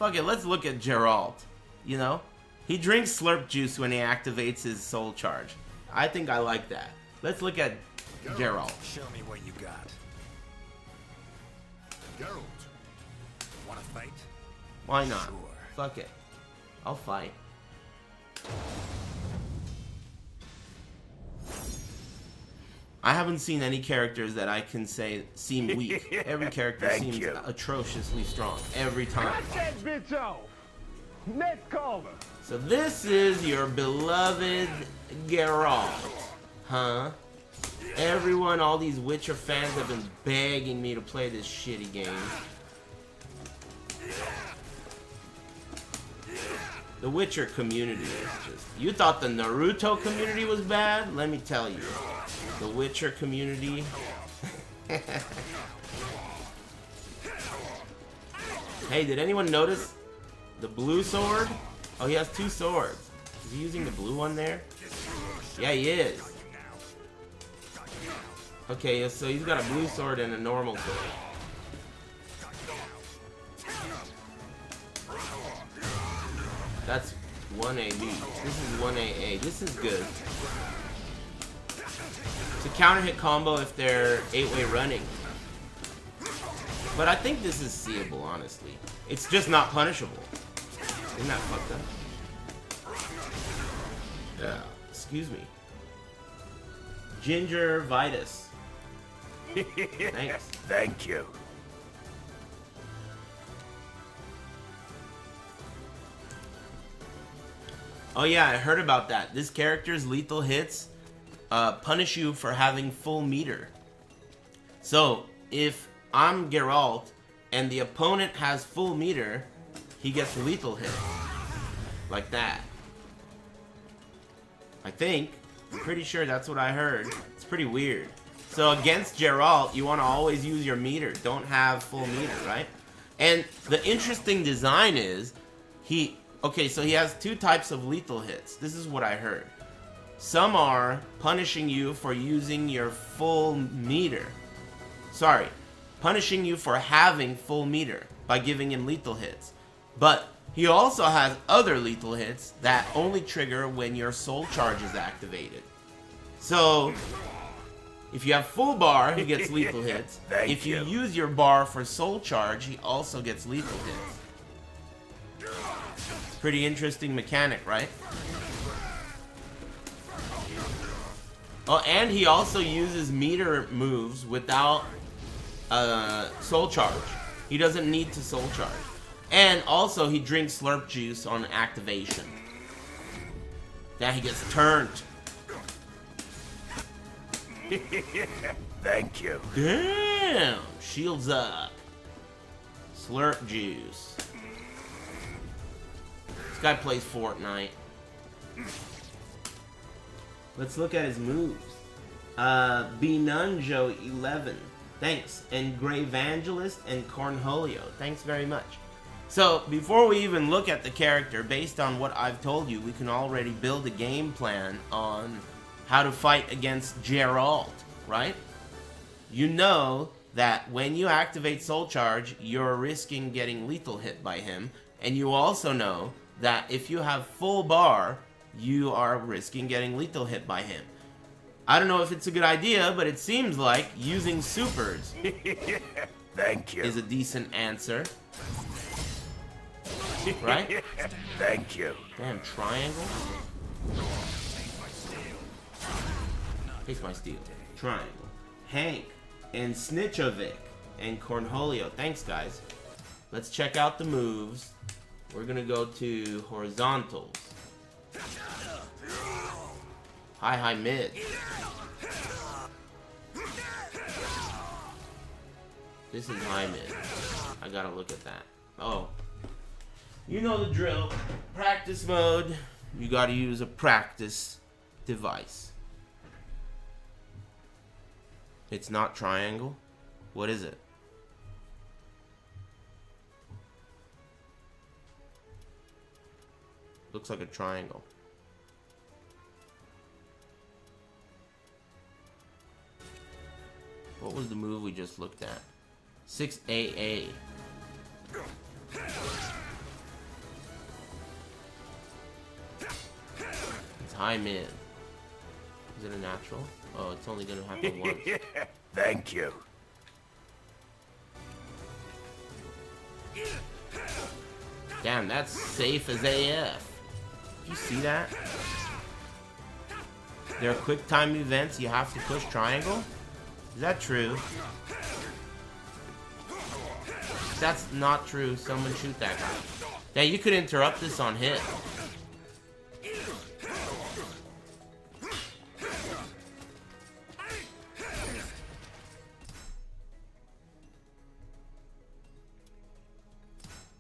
Fuck it, let's look at Geralt. You know? He drinks slurp juice when he activates his soul charge. I think I like that. Let's look at Geralt. Show me what you got. Geralt. Wanna fight? Why not? Sure. Fuck it. I'll fight. I haven't seen any characters that I can say seem weak. Every character seems atrociously strong every time. So this is your beloved Geralt, huh? Everyone, all these Witcher fans have been begging me to play this shitty game. The Witcher community is just... You thought the Naruto community was bad? Let me tell you. The Witcher community... Hey, did anyone notice the blue sword? Oh, he has two swords. Is he using the blue one there? Yeah, he is. Okay, so he's got a blue sword and a normal sword. That's 1AB. This is 1AA. This is good. It's a counter hit combo if they're 8-way running. But I think this is seeable, honestly. It's just not punishable. Isn't that fucked up? Yeah. Excuse me. Ginger Vitus. Thanks. Thank you. Oh yeah, I heard about that. This character's lethal hits punish you for having full meter. So, if I'm Geralt and the opponent has full meter, he gets lethal hit. Like that. I think. I'm pretty sure that's what I heard. It's pretty weird. So against Geralt, you want to always use your meter. Don't have full meter, right? And the interesting design is, okay, so he has two types of lethal hits. This is what I heard. Some are punishing you for using your full meter. Sorry, punishing you for having full meter by giving him lethal hits. But he also has other lethal hits that only trigger when your soul charge is activated. So, if you have full bar, he gets lethal hits. If you use your bar for soul charge, he also gets lethal hits. Pretty interesting mechanic, right? Oh, and he also uses meter moves without soul charge. He doesn't need to soul charge. And also, he drinks slurp juice on activation. Then he gets turned. Thank you. Damn! Shields up. Slurp juice. This guy plays Fortnite. Let's look at his moves. Binunjo11. Thanks. And Gravevangelist and Cornholio. Thanks very much. So, before we even look at the character, based on what I've told you, we can already build a game plan on how to fight against Geralt, right? You know that when you activate Soul Charge, you're risking getting lethal hit by him. And you also know that if you have full bar, you are risking getting lethal hit by him. I don't know if it's a good idea, but it seems like using supers Thank you. is a decent answer. Right? Thank you. Damn, triangle? Takes my steel. Triangle. Hank and Snitchovic and Cornholio. Thanks, guys. Let's check out the moves. We're gonna go to horizontals. High, mid. This is high mid. I gotta look at that. Oh. You know the drill. Practice mode. You gotta use a practice device. It's not triangle. What is it? Looks like a triangle. What was the move we just looked at? 6AA. high mid. Is it a natural? Oh, it's only gonna happen once. Thank you. Damn, that's safe as AF. Did you see that? There are quick time events you have to push triangle? Is that true? If that's not true, someone shoot that guy. Yeah, you could interrupt this on hit.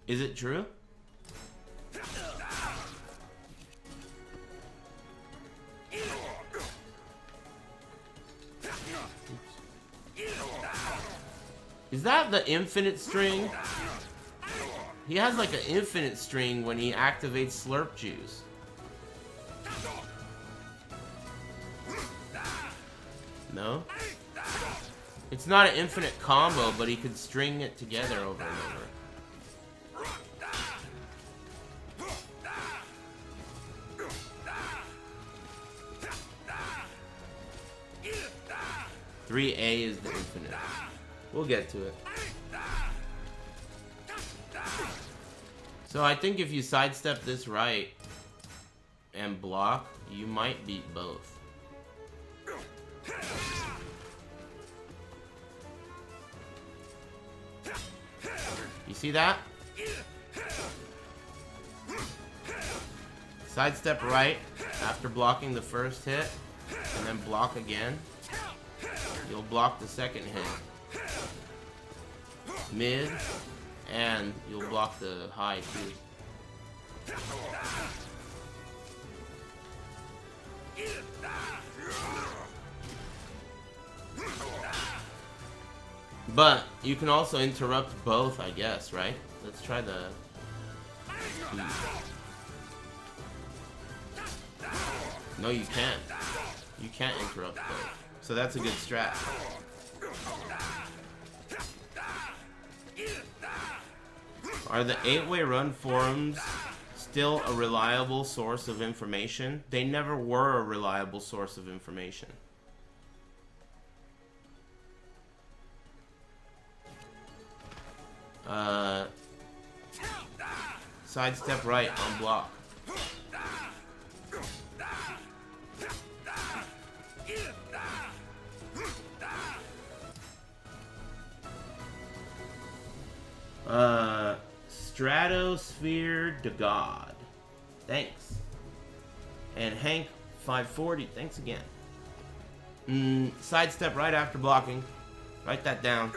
Is it true? Is that the infinite string? He has like an infinite string when he activates Slurp Juice. No? It's not an infinite combo, but he could string it together over and over. 3A is the infinite. We'll get to it. So I think if you sidestep this right and block, you might beat both. You see that? Sidestep right after blocking the first hit, and then block again. You'll block the second hit. Mid, and you'll block the high too. But you can also interrupt both, I guess, right? Let's try the... No, you can't. You can't interrupt both. So that's a good strat. Are the 8-way run forums still a reliable source of information? They never were a reliable source of information. Sidestep right on block. Stratosphere to God. Thanks. And Hank 540, thanks again. Sidestep right after blocking. Write that down.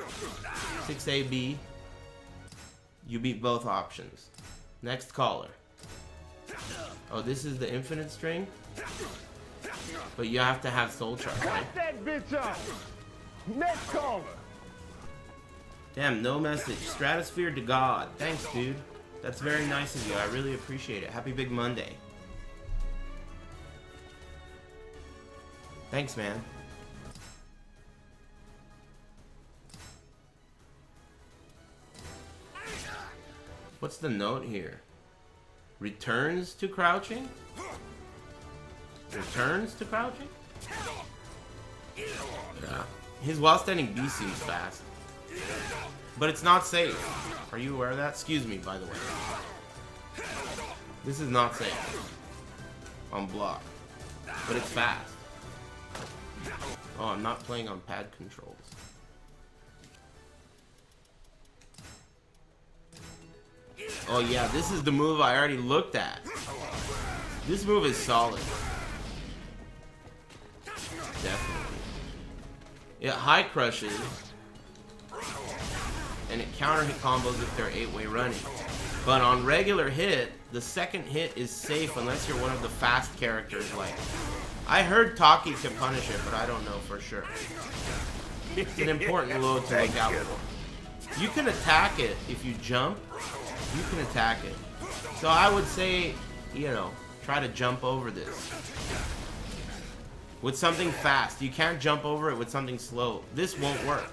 6AB. You beat both options. Next caller. Oh, this is the infinite string? But you have to have soul charge, right? Cut that bitch off. Next caller. Damn, no message. Stratosphere to God. Thanks, dude. That's very nice of you. I really appreciate it. Happy Big Monday. Thanks, man. What's the note here? Returns to crouching? Returns to crouching? Yeah. His while standing B seems fast. But it's not safe. Are you aware of that? Excuse me, by the way. This is not safe. On block. But it's fast. Oh, I'm not playing on pad controls. Oh yeah, this is the move I already looked at. This move is solid. Definitely. It high crushes. And it counter hit combos if they're 8-way running. But on regular hit, the second hit is safe unless you're one of the fast characters like... I heard Taki can punish it, but I don't know for sure. It's an important load to look out for. You can attack it if you jump. You can attack it. So I would say, you know, try to jump over this. With something fast. You can't jump over it with something slow. This won't work.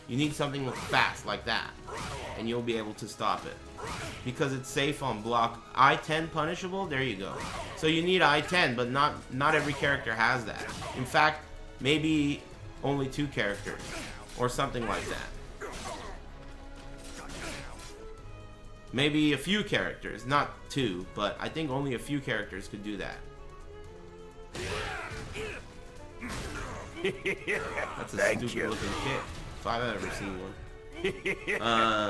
You need something fast like that. And you'll be able to stop it. because it's safe on block. I-10 punishable? There you go. So you need I-10, but not every character has that. In fact, maybe only 2 characters or something like that. Maybe a few characters, not 2, but I think only a few characters could do that. That's a stupid looking kick, if I've ever seen one.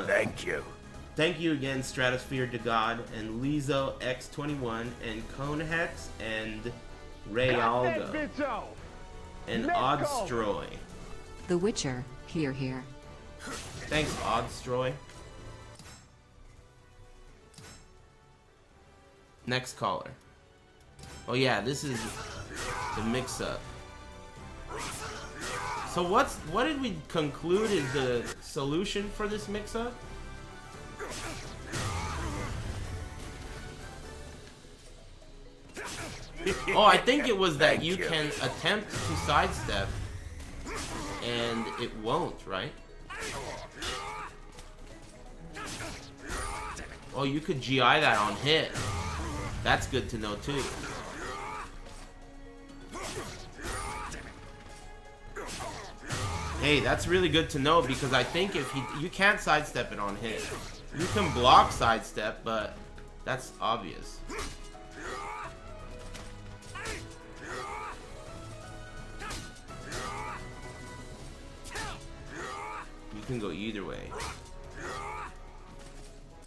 Thank you. Thank you again, Stratosphere to God, and Lizo X21, and Conehex, and Rayalgo, and Oddstroy. The Witcher, here. Thanks, Oddstroy. Next caller. Oh yeah, this is the mix-up. So what did we conclude is the solution for this mix-up? Oh, I think it was that you can attempt to sidestep and it won't, right? Oh, you could GI that on hit. That's good to know too. Hey, that's really good to know because I think if you can't sidestep it on hit. You can block sidestep, but that's obvious. You can go either way.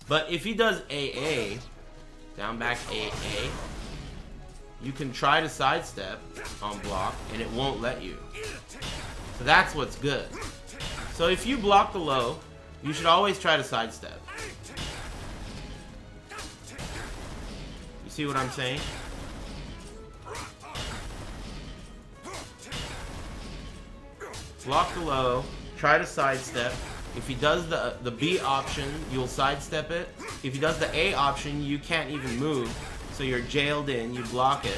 But if he does AA, down back AA, you can try to sidestep on block and it won't let you. So that's what's good. So if you block the low, you should always try to sidestep. You see what I'm saying? Block the low, try to sidestep. If he does the B option, you'll sidestep it. If he does the A option, you can't even move. So you're jailed in, you block it.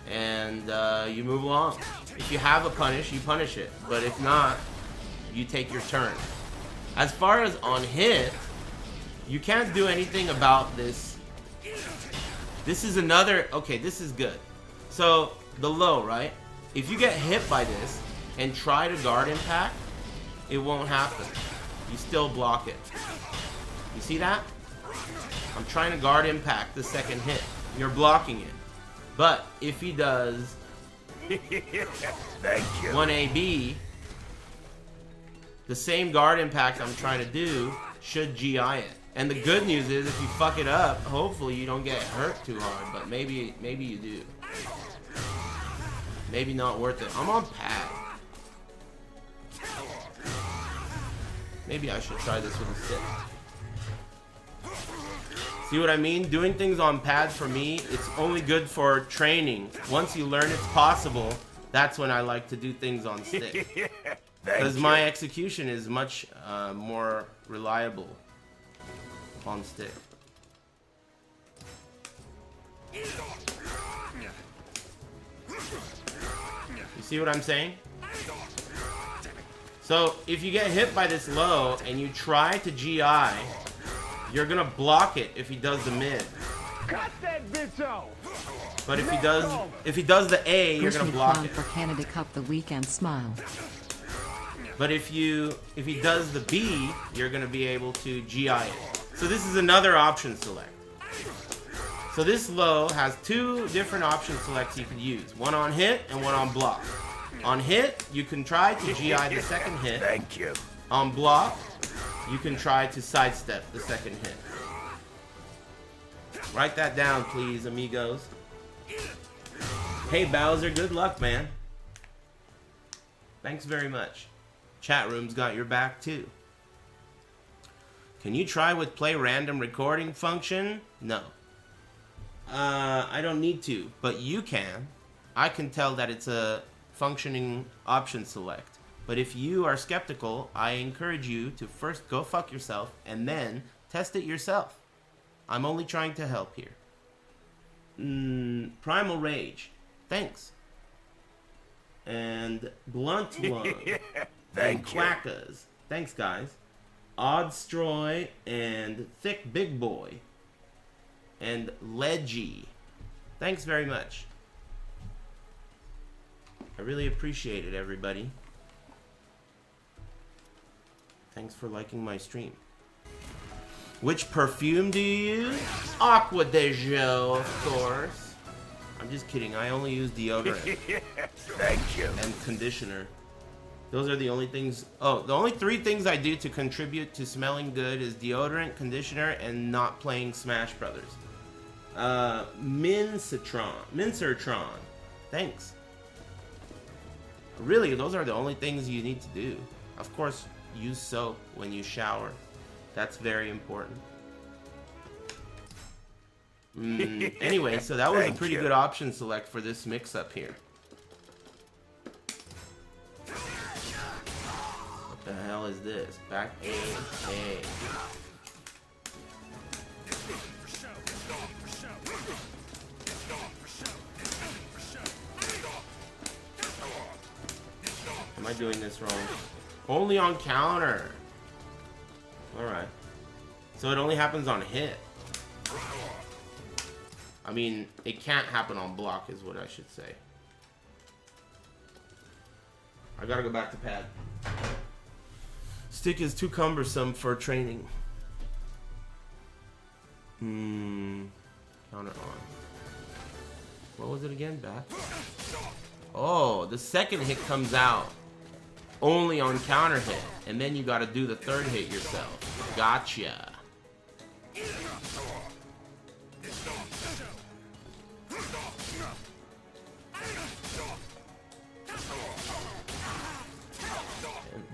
And you move along. If you have a punish, you punish it. But if not, you take your turn. As far as on hit, you can't do anything about this. This is another... Okay, this is good. So, the low, right? If you get hit by this and try to guard impact, it won't happen. You still block it. You see that? I'm trying to guard impact the second hit. You're blocking it. But if he does Thank you. 1AB, the same guard impact I'm trying to do should GI it. And the good news is if you fuck it up, hopefully you don't get hurt too hard, but maybe you do. Maybe not worth it. I'm on pad. Maybe I should try this with a stick. See what I mean? Doing things on pad for me, it's only good for training. Once you learn it's possible, that's when I like to do things on stick. Because my execution is much more reliable on stick. You see what I'm saying? So, if you get hit by this low and you try to GI, you're gonna block it if he does the mid. Cut that bitch off. But if he does the A, you're gonna block it. For Canada Cup the weekend smile. But if he does the B, you're gonna be able to GI it. So this is another option select. So this low has 2 different option selects you could use. One on hit and one on block. On hit, you can try to GI the second hit. Thank you. On block, you can try to sidestep the second hit. Write that down, please, amigos. Hey, Bowser, good luck, man. Thanks very much. Chat room's got your back, too. Can you try with play random recording function? No. I don't need to, but you can. I can tell that it's a functioning option select. But if you are skeptical, I encourage you to first go fuck yourself and then test it yourself. I'm only trying to help here. Primal Rage. Thanks. And Blunt Lung. Thank and you. Quackas. Thanks, guys. Oddstroy and Thick Big Boy and Leggy. Thanks very much. I really appreciate it, everybody. Thanks for liking my stream. Which perfume do you use? Aqua de Jo, of course. I'm just kidding. I only use deodorant. Thank you. And conditioner. Those are the only things. Oh, the only 3 things I do to contribute to smelling good is deodorant, conditioner, and not playing Smash Brothers. Mincertron. Thanks. Really, those are the only things you need to do. Of course, use soap when you shower. That's very important. Anyway, so that was a pretty good option select for this mix-up here. What the hell is this? Back A. Am I doing this wrong? Only on counter. Alright. So it only happens on hit. I mean, it can't happen on block is what I should say. I gotta go back to pad. Stick is too cumbersome for training. Counter on. What was it again? Back? Oh, the second hit comes out only on counter hit. And then you gotta do the third hit yourself. Gotcha.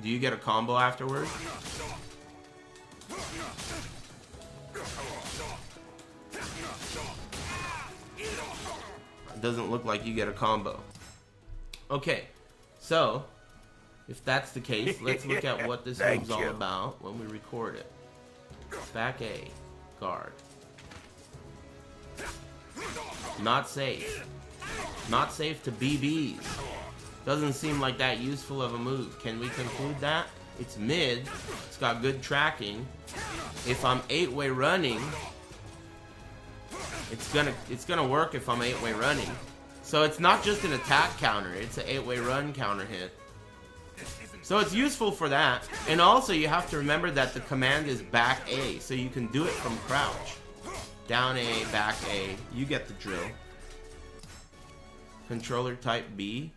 Do you get a combo afterwards? It doesn't look like you get a combo. Okay, so if that's the case, let's look at what this move's all about when we record it. Back A, guard. Not safe. Not safe to BBs. Doesn't seem like that useful of a move. Can we conclude that? It's mid. It's got good tracking. If I'm 8-way running, it's gonna work if I'm 8-way running. So it's not just an attack counter, it's an 8-way run counter hit. So it's useful for that. And also you have to remember that the command is back A, so you can do it from crouch. Down A, back A, you get the drill. Controller type B.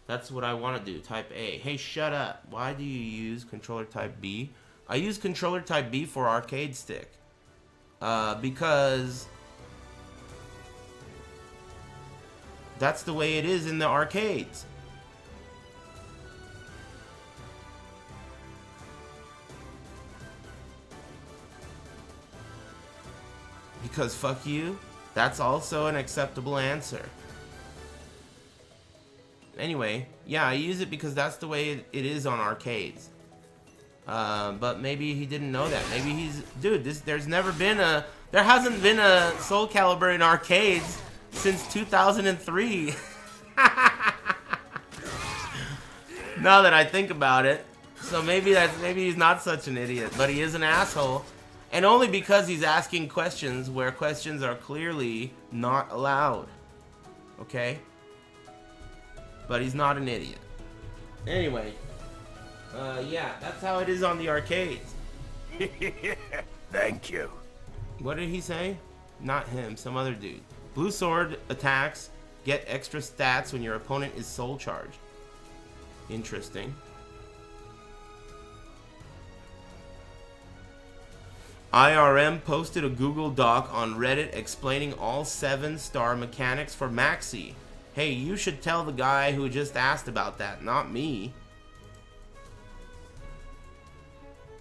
That's what I want to do, type A. Hey, shut up. Why do you use controller type B? I use controller type B for arcade stick. Because that's the way it is in the arcades. Because fuck you, that's also an acceptable answer. Anyway, yeah, I use it because that's the way it is on arcades. But maybe he didn't know that. Maybe he's... Dude, there hasn't been a Soul Calibur in arcades since 2003. Now that I think about it. So maybe he's not such an idiot, but he is an asshole. And only because he's asking questions where questions are clearly not allowed. Okay? But he's not an idiot. Anyway, yeah, that's how it is on the arcades. Thank you. What did he say? Not him, some other dude. Blue sword attacks get extra stats when your opponent is soul charged. Interesting. IRM posted a Google Doc on Reddit explaining all 7-star mechanics for Maxi. Hey, you should tell the guy who just asked about that, not me.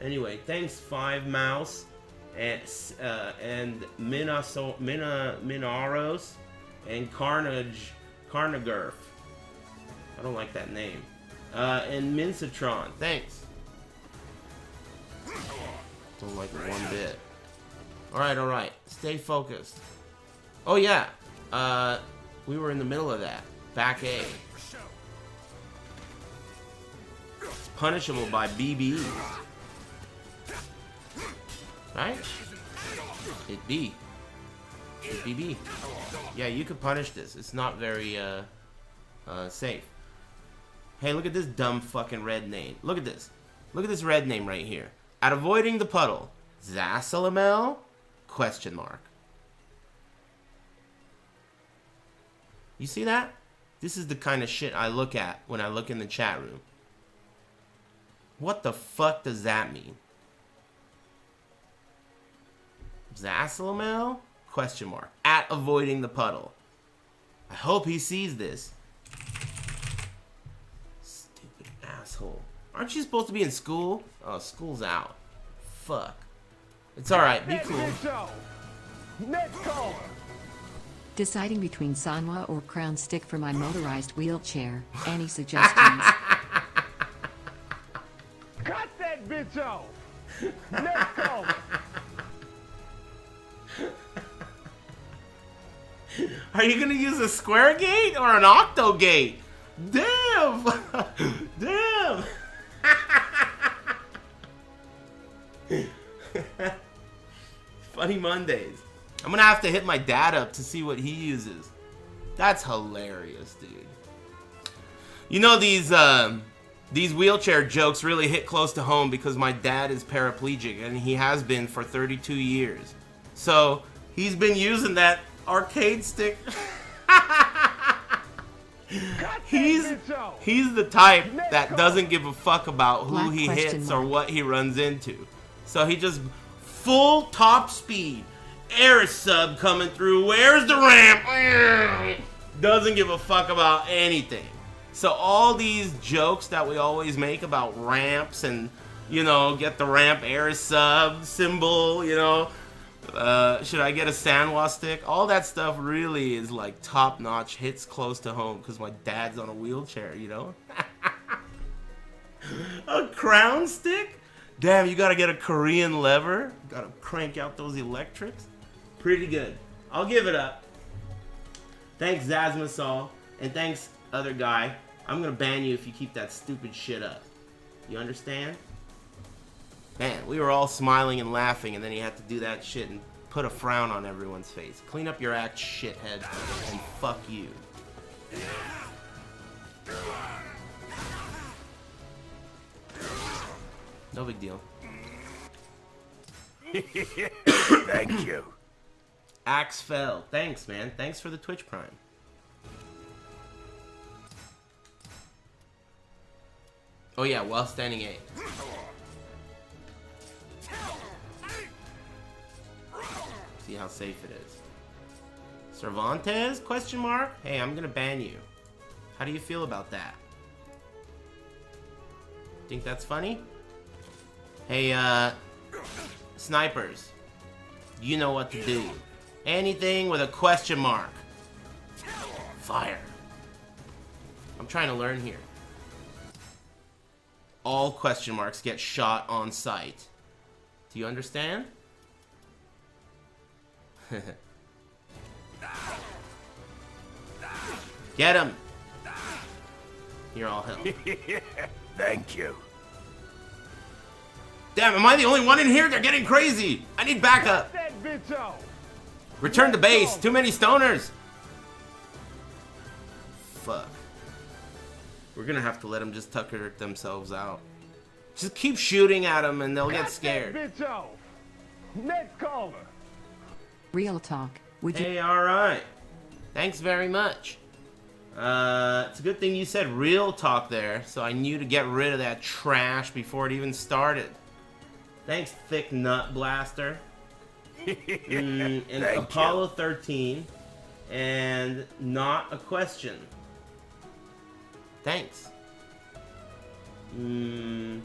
Anyway, thanks 5Mouse and Minaros and Carnagurf. I don't like that name. And Mincitron, thanks. Don't like it one bit. Alright. Stay focused. Oh yeah. We were in the middle of that. Back A. punishable by BBs. Right? It be. It BB. Yeah, you could punish this. It's not very, safe. Hey, look at this dumb fucking red name. Look at this. Look at this red name right here. At avoiding the puddle. Zasalamel? Question mark. You see that? This is the kind of shit I look at when I look in the chat room. What the fuck does that mean? Zasalamel? Question mark. At avoiding the puddle. I hope he sees this. Stupid asshole. Aren't you supposed to be in school? Oh, school's out. Fuck. It's alright, be cool. Next caller. Deciding between Sanwa or Crown Stick for my motorized wheelchair. Any suggestions? Cut that bitch off. Next caller. Are you gonna use a square gate or an octo gate? Damn! Damn! Funny Mondays. I'm gonna have to hit my dad up to see what he uses. That's hilarious, dude. You know, these wheelchair jokes really hit close to home because my dad is paraplegic and he has been for 32 years. So he's been using that arcade stick. He's the type that doesn't give a fuck about who he hits or what he runs into. So he just full top speed. Aris sub coming through. Where's the ramp? Doesn't give a fuck about anything. So all these jokes that we always make about ramps and, you know, get the ramp Aris sub symbol, you know, should I get a Sanwa stick? All that stuff really is like top notch, hits close to home because my dad's on a wheelchair, you know? A crown stick? Damn, you gotta get a Korean lever. Gotta crank out those electrics. Pretty good. I'll give it up. Thanks, Zazmasol. And thanks, other guy. I'm gonna ban you if you keep that stupid shit up. You understand? Man, we were all smiling and laughing, and then he had to do that shit and put a frown on everyone's face. Clean up your act, shithead, and fuck you. No big deal. Thank you. Axe fell. Thanks, man. Thanks for the Twitch Prime. Oh yeah, while standing A. See how safe it is. Cervantes? Question mark? Hey, I'm gonna ban you. How do you feel about that? Think that's funny? Hey, snipers. You know what to do. Anything with a question mark. Fire. I'm trying to learn here. All question marks get shot on sight. Do you understand? Get him! You're all hell. Thank you. Damn, am I the only one in here? They're getting crazy! I need backup! Cut that bitch off. Return to base! Too many stoners! Fuck. We're gonna have to let them just tucker themselves out. Just keep shooting at them and they'll get scared. Cut that bitch off. Next caller. Real talk. Would you? Hey, alright. Thanks very much. It's a good thing you said real talk there, so I knew to get rid of that trash before it even started. Thanks, Thick Nut Blaster. And Thank Apollo 13. And not a question. Thanks. An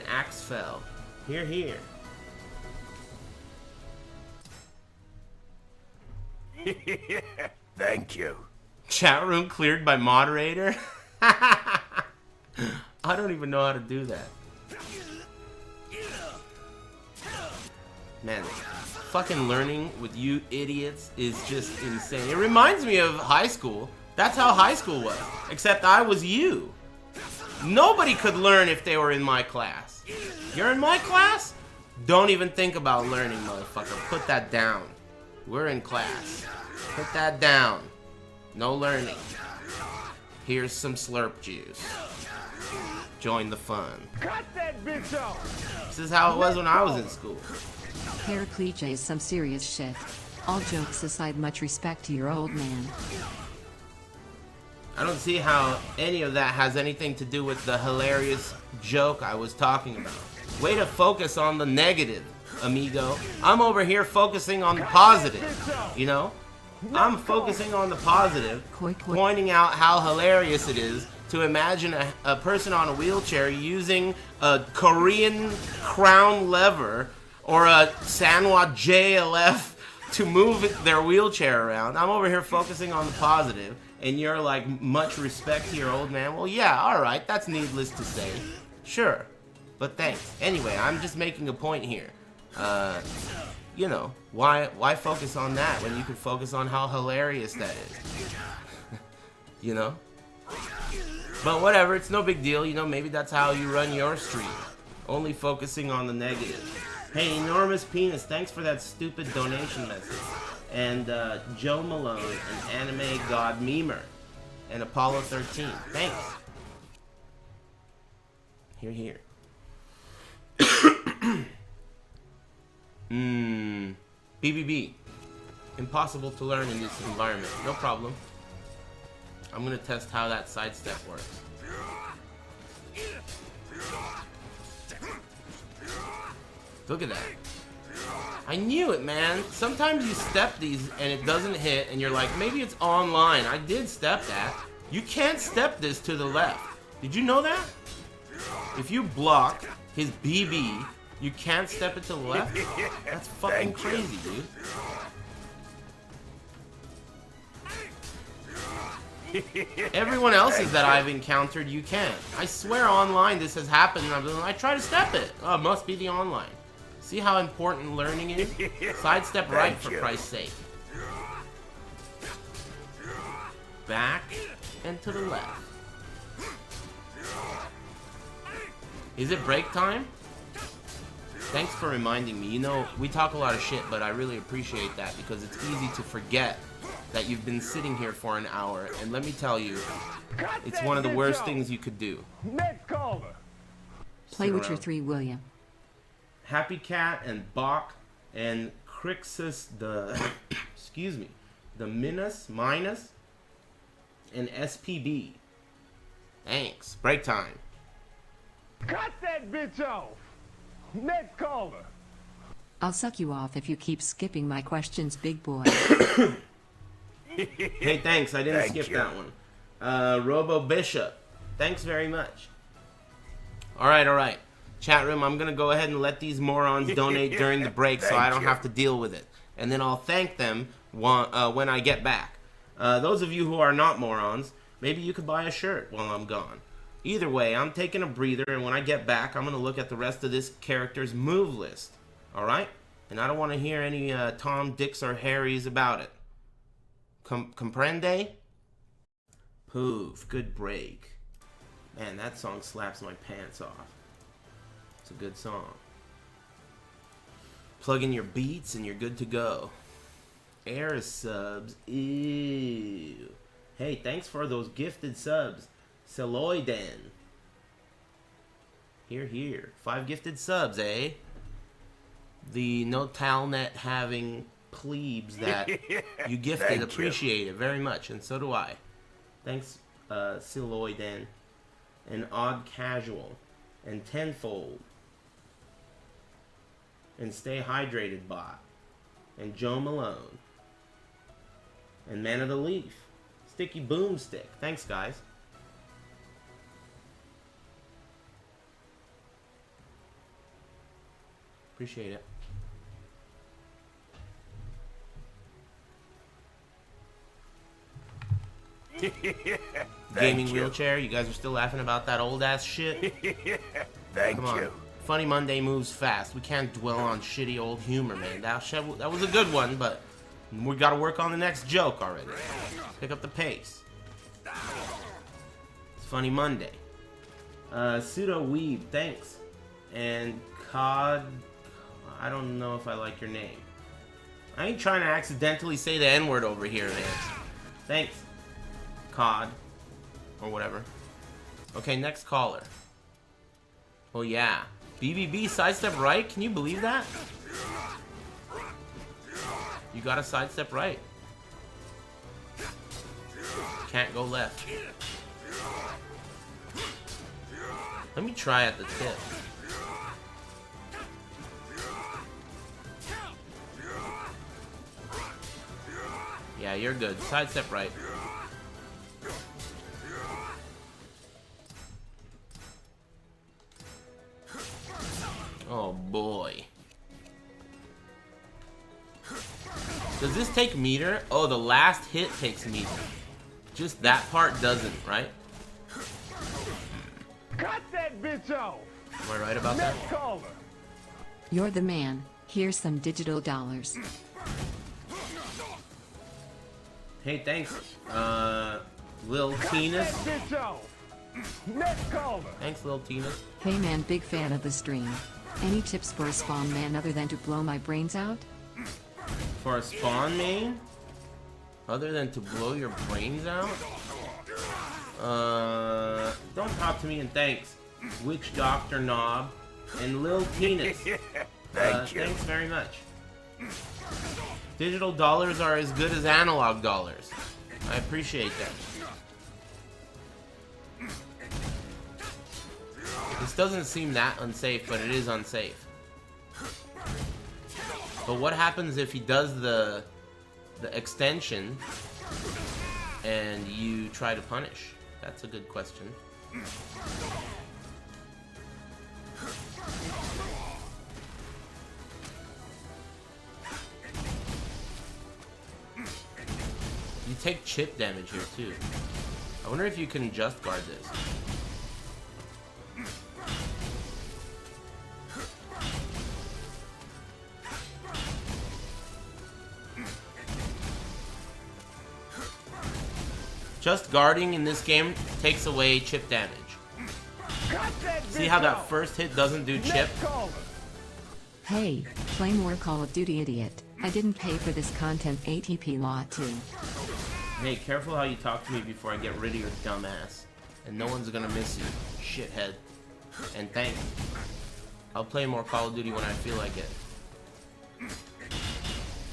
axe fell. Here, here. Thank you. Chat room cleared by moderator? I don't even know how to do that. Man, fucking learning with you idiots is just insane. It reminds me of high school. That's how high school was. Except I was you. Nobody could learn if they were in my class. You're in my class? Don't even think about learning, motherfucker. Put that down. We're in class. Put that down. No learning. Here's some slurp juice. Join the fun. Cut that bitch off. This is how it was when I was in school. Heracles is some serious shit. All jokes aside, much respect to your old man. I don't see how any of that has anything to do with the hilarious joke I was talking about. Way to focus on the negative, amigo. I'm over here focusing on the positive, you know? I'm focusing on the positive, pointing out how hilarious it is to imagine a person on a wheelchair using a Korean crown lever or a Sanwa JLF to move their wheelchair around. I'm over here focusing on the positive, and you're like, much respect to your old man. Well, yeah, alright, that's needless to say. Sure, but thanks. Anyway, I'm just making a point here. You know, why focus on that when you could focus on how hilarious that is? You know? But whatever, it's no big deal. You know, maybe that's how you run your stream. Only focusing on the negative. Hey, Enormous Penis, thanks for that stupid donation message. And Joe Malone, an anime god memer. And Apollo 13, thanks. Here. BBB. Impossible to learn in this environment. No problem. I'm gonna test how that sidestep works. Look at that. I knew it, man. Sometimes you step these and it doesn't hit and you're like, maybe it's online. I did step that. You can't step this to the left. Did you know that? If you block his BB, you can't step it to the left? That's fucking crazy, dude. Everyone else's that I've encountered, you can. I swear online this has happened and I try to step it. Oh, it must be the online. See how important learning is? Sidestep right, for Christ's sake. Back and to the left. Is it break time? Thanks for reminding me. You know, we talk a lot of shit, but I really appreciate that because it's easy to forget that you've been sitting here for an hour, and let me tell you, it's one of the worst things you could do. Next caller. Play with your 3, William. Happy Cat and Bach and Crixus the excuse me, the Minus and SPB. Thanks. Break time. Cut that bitch off. Next caller. I'll suck you off if you keep skipping my questions, big boy. Hey, thanks. I didn't skip that one. Robo Bishop. Thanks very much. Alright. Chat room, I'm going to go ahead and let these morons donate during the break so I don't have to deal with it. And then I'll thank them when I get back. Those of you who are not morons, maybe you could buy a shirt while I'm gone. Either way, I'm taking a breather, and when I get back, I'm going to look at the rest of this character's move list. Alright? And I don't want to hear any Tom, Dicks, or Harrys about it. Comprende? Poof, good break. Man, that song slaps my pants off. It's a good song. Plug in your beats and you're good to go. Aris subs. Ew. Hey, thanks for those gifted subs. Celoiden. Here. 5 gifted subs, eh? The no talnet having plebes that you gifted appreciate it very much, and so do I. Thanks, Celoiden. And Odd Casual. And Tenfold. And Stay Hydrated Bot. And Joe Malone. And Man of the Leaf. Sticky Boomstick. Thanks, guys. Appreciate it. Gaming wheelchair. You guys are still laughing about that old ass shit? Thank Come you. on. Funny Monday moves fast. We can't dwell on shitty old humor, man. That was a good one, but we gotta work on the next joke already. Pick up the pace. It's Funny Monday. Pseudo Weeb, thanks. And Cod, I don't know if I like your name. I ain't trying to accidentally say the N-word over here, man. Thanks. Cod. Or whatever. Okay, next caller. Oh yeah. BBB sidestep right? Can you believe that? You gotta sidestep right. Can't go left. Let me try at the tip. Yeah, you're good. Sidestep right. Oh boy. Does this take meter? Oh, the last hit takes meter. Just that part doesn't, right? Cut that bitch off. Am I right about that? Next caller. You're the man. Here's some digital dollars. Hey, thanks, Lil Tinas. Cut that bitch off. Next caller. Thanks, Lil Tinas. Hey man, big fan of the stream. Any tips for a spawn man other than to blow my brains out? For a spawn main? Other than to blow your brains out? Don't talk to me and thanks. Witch Doctor Knob and Lil Tinas. Thank you. Thanks very much. Digital dollars are as good as analog dollars. I appreciate that. This doesn't seem that unsafe, but it is unsafe. But what happens if he does the extension and you try to punish? That's a good question. You take chip damage here too. I wonder if you can just guard this. Just guarding in this game takes away chip damage. See how that first hit doesn't do chip? Hey, play more Call of Duty, idiot. I didn't pay for this content. ATP law too. Hey, careful how you talk to me before I get rid of your dumb ass. And no one's gonna miss you, shithead. And thanks. I'll play more Call of Duty when I feel like it.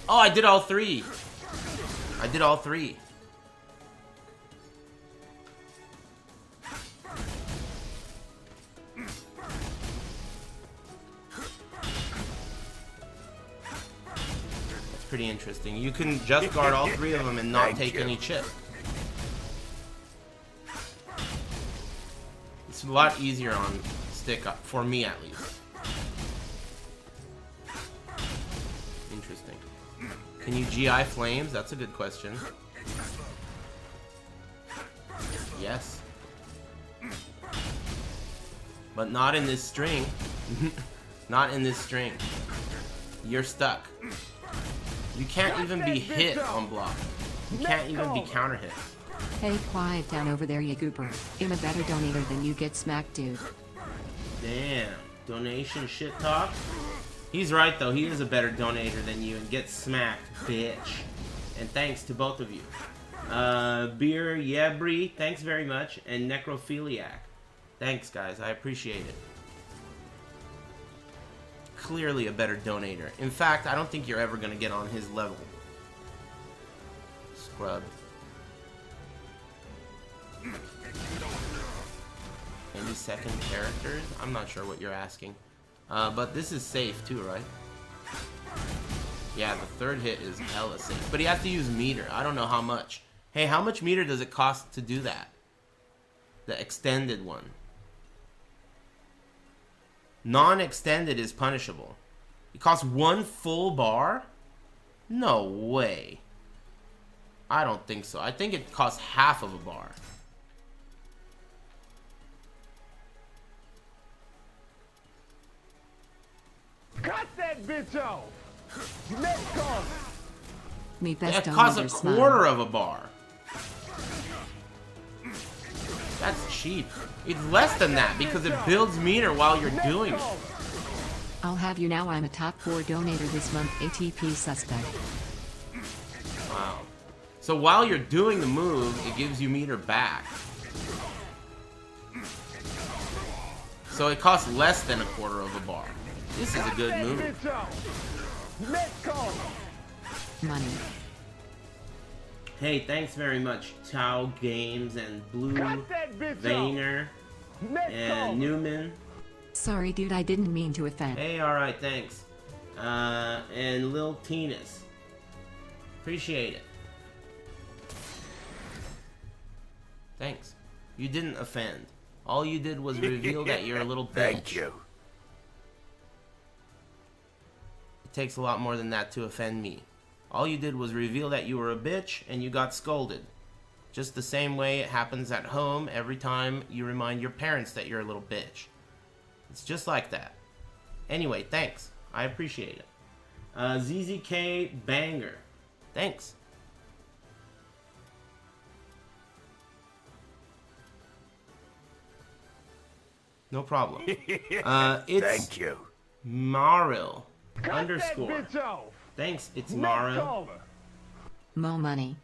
Oh, I did all three! I did all three. Pretty interesting. You can just guard all three of them and not take any chip. It's a lot easier on stick, for me at least. Interesting. Can you GI flames? That's a good question. Yes. But not in this string. Not in this string. You're stuck. You can't even be hit on block. You can't even be counter hit. Hey, quiet down over there, you goober. I'm a better donator than you, get smacked, dude. Damn. Donation shit talk? He's right though, he is a better donator than you, and get smacked, bitch. And thanks to both of you. Beer Yebri, thanks very much, and Necrophiliac. Thanks guys, I appreciate it. Clearly a better donator. In fact, I don't think you're ever gonna get on his level. Scrub. Any second characters? I'm not sure what you're asking. But this is safe too, right? Yeah, the third hit is hella safe. But he has to use meter. I don't know how much. Hey, how much meter does it cost to do that? The extended one. Non-extended is punishable. It costs 1 full bar? No way. I don't think so. I think it costs half of a bar. Cut that bitch off. Next caller. Me best It costs a donator, smile. quarter of a bar. That's cheap. It's less than that because it builds meter while you're doing it. I'll have you now. I'm a top 4 donator this month. ATP suspect. Wow. So while you're doing the move, it gives you meter back. So it costs less than a quarter of a bar. This is a good move. Money. Hey, thanks very much, Tau Games and Blue Vayner and Newman. Sorry, dude, I didn't mean to offend. Hey, alright, thanks. And Lil Tinas. Appreciate it. Thanks. You didn't offend. All you did was reveal that you're a little bitch. Thank you. It takes a lot more than that to offend me. All you did was reveal that you were a bitch and you got scolded. Just the same way it happens at home every time you remind your parents that you're a little bitch. It's just like that. Anyway, thanks. I appreciate it. ZZK Banger. Thanks. No problem. It's Thank you. Maril Cut that _ bitch off. Thanks, it's Next Maril. caller. Mo money.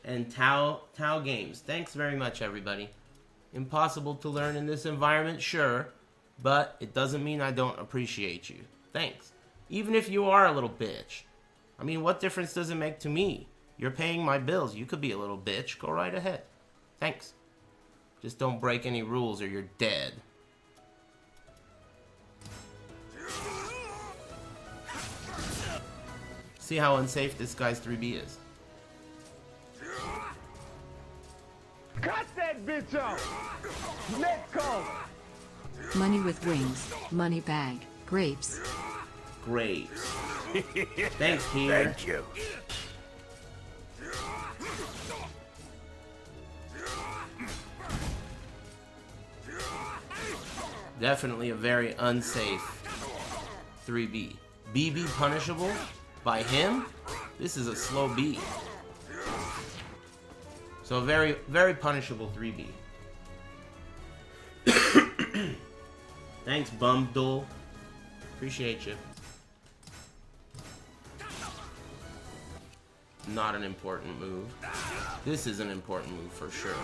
And Tau Games. Thanks very much, everybody. Impossible to learn in this environment, sure, but it doesn't mean I don't appreciate you. Thanks. Even if you are a little bitch. I mean, what difference does it make to me? You're paying my bills. You could be a little bitch. Go right ahead. Thanks. Just don't break any rules or you're dead. See how unsafe this guy's 3B is. Cut that bitch off. Next caller. Money with wings. Money bag. Grapes. Great. Thanks, Peter. Thank you. Definitely a very unsafe 3B. BB punishable by him? This is a slow B. So a very, very punishable 3B. Thanks, Bumdul. Appreciate you. Not an important move. This is an important move for sure.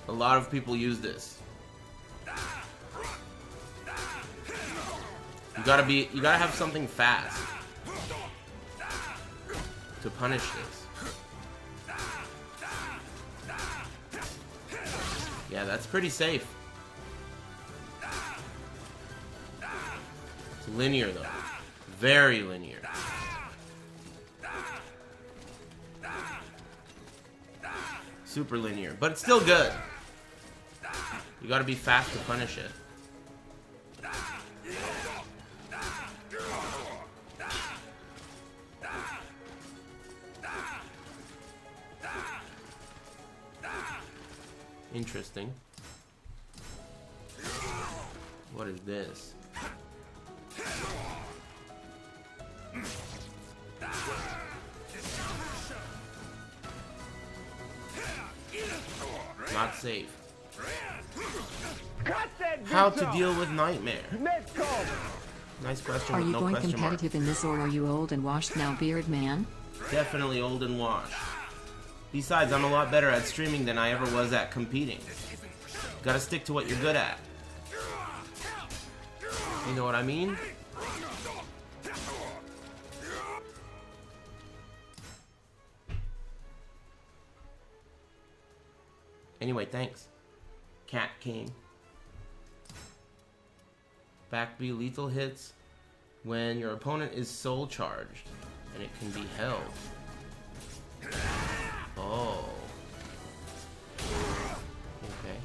A lot of people use this. You gotta have something fast to punish this. Yeah, that's pretty safe. It's linear though. Very linear. Super linear, but it's still good. You gotta be fast to punish it. Interesting. What is this? Not safe. Cut that bitch How to off. deal with nightmare? Next caller. Nice question Are with you no going question mark. competitive in this, or are you old and washed now, beard man? Definitely old and washed. Besides, I'm a lot better at streaming than I ever was at competing. Gotta stick to what you're good at. You know what I mean? Anyway, thanks. Cat King. Back B lethal hits when your opponent is soul charged and it can be held. Oh. Okay.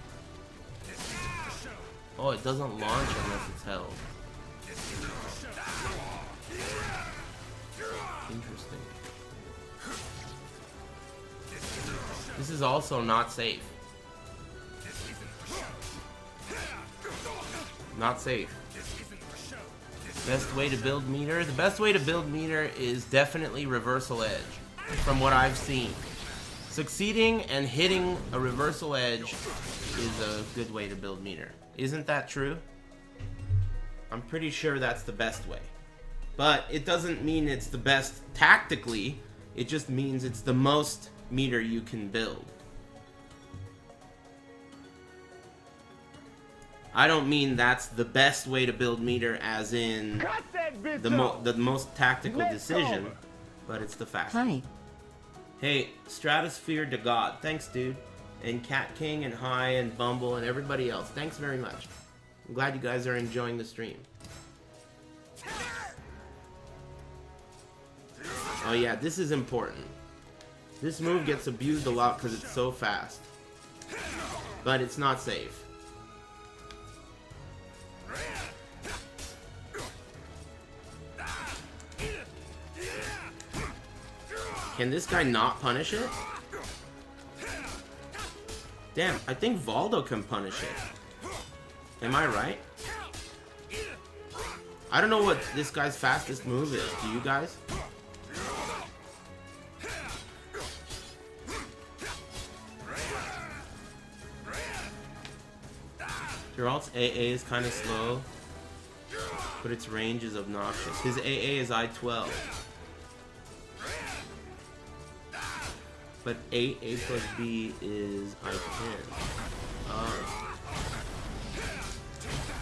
Oh, it doesn't launch unless it's held. Interesting. This is also not safe. Not safe. Best way to build meter? The best way to build meter is definitely reversal edge, from what I've seen. Succeeding and hitting a reversal edge is a good way to build meter. Isn't that true? I'm pretty sure that's the best way. But it doesn't mean it's the best tactically, it just means it's the most meter you can build. I don't mean that's the best way to build meter as in the most tactical decision, but it's the fastest. Hi. Hey, Stratosphere to God. Thanks, dude. And Cat King and Hi and Bumble and everybody else. Thanks very much. I'm glad you guys are enjoying the stream. Oh yeah, this is important. This move gets abused a lot because it's so fast. But it's not safe. Can this guy not punish it? Damn, I think Valdo can punish it. Am I right? I don't know what this guy's fastest move is. Do you guys? Geralt's AA is kind of slow, but its range is obnoxious. His AA is I-12. But A plus B is I-10. Oh.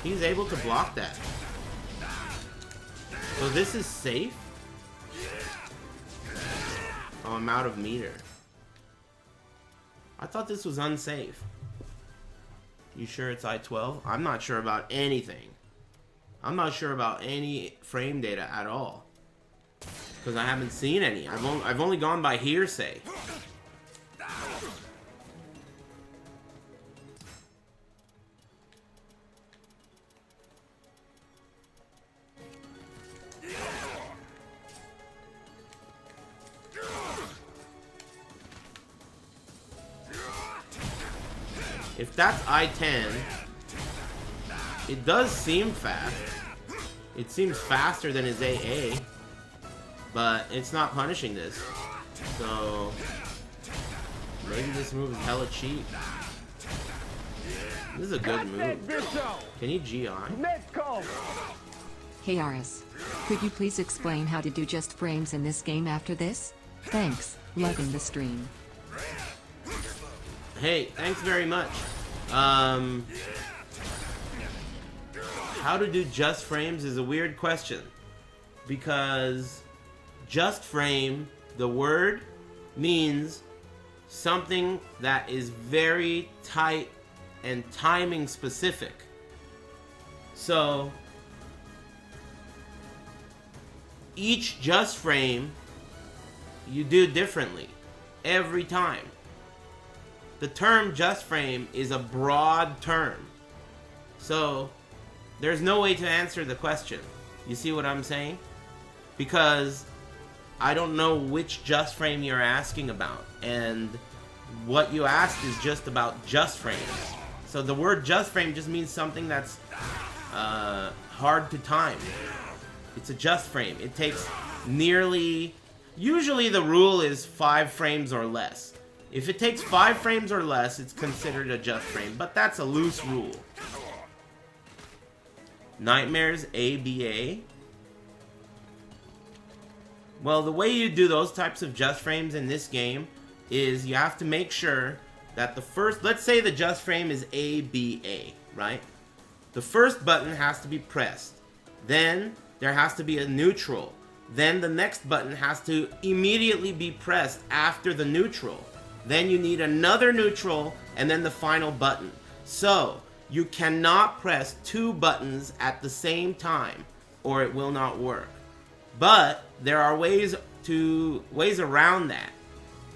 He's able to block that. So this is safe? Oh, I'm out of meter. I thought this was unsafe. You sure it's I-12? I'm not sure about anything. I'm not sure about any frame data at all. Because I haven't seen any. I've only gone by hearsay. If that's I-10, it does seem fast. It seems faster than his AA, but it's not punishing this. So maybe this move is hella cheap. This is a good move. Can he GI? Hey Aris. Could you please explain how to do just frames in this game after this? Thanks. Loving the stream. Hey, thanks very much. How to do just frames is a weird question. Because just frame, the word, means something that is very tight and timing specific. So, each just frame, you do differently every time. The term just frame is a broad term. So, there's no way to answer the question. You see what I'm saying? Because I don't know which just frame you're asking about. And what you asked is just about just frames. So the word just frame just means something that's hard to time. It's a just frame. It takes nearly... Usually the rule is 5 frames or less. If it takes 5 frames or less, it's considered a just frame, but that's a loose rule. Nightmares ABA. Well, the way you do those types of just frames in this game is you have to make sure that the first, let's say the just frame is ABA, right? The first button has to be pressed. Then there has to be a neutral. Then the next button has to immediately be pressed after the neutral. Then you need another neutral, and then the final button. So, you cannot press 2 buttons at the same time, or it will not work. But, there are ways around that.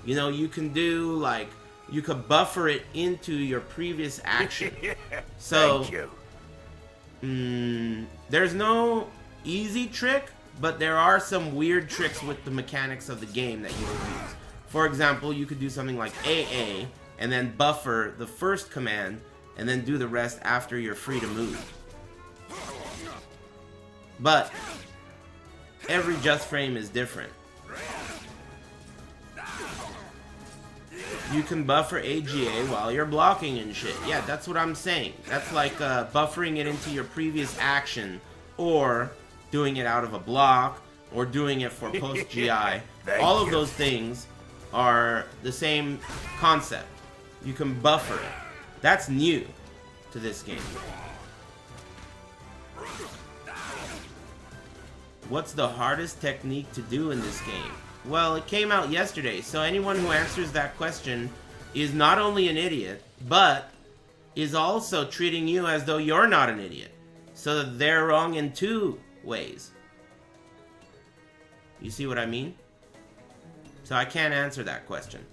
You know, you can do, like, you could buffer it into your previous action. So, Thank you. There's no easy trick, but there are some weird tricks with the mechanics of the game that you will use. For example, you could do something like AA, and then buffer the first command, and then do the rest after you're free to move. But, every just frame is different. You can buffer AGA while you're blocking and shit. Yeah, that's what I'm saying. That's like buffering it into your previous action, or doing it out of a block, or doing it for post-GI. All of those things are the same concept. You can buffer it. That's new to this game. What's the hardest technique to do in this game? Well, it came out yesterday, so anyone who answers that question is not only an idiot, but is also treating you as though you're not an idiot. So that they're wrong in two ways. You see what I mean? So I can't answer that question.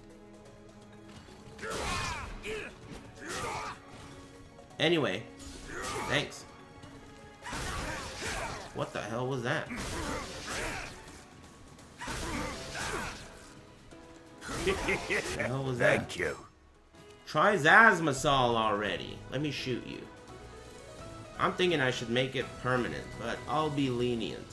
Anyway, thanks. What the hell was that? What the hell was that? Thank you. Try Zasmasol already. Let me shoot you. I'm thinking I should make it permanent, but I'll be lenient.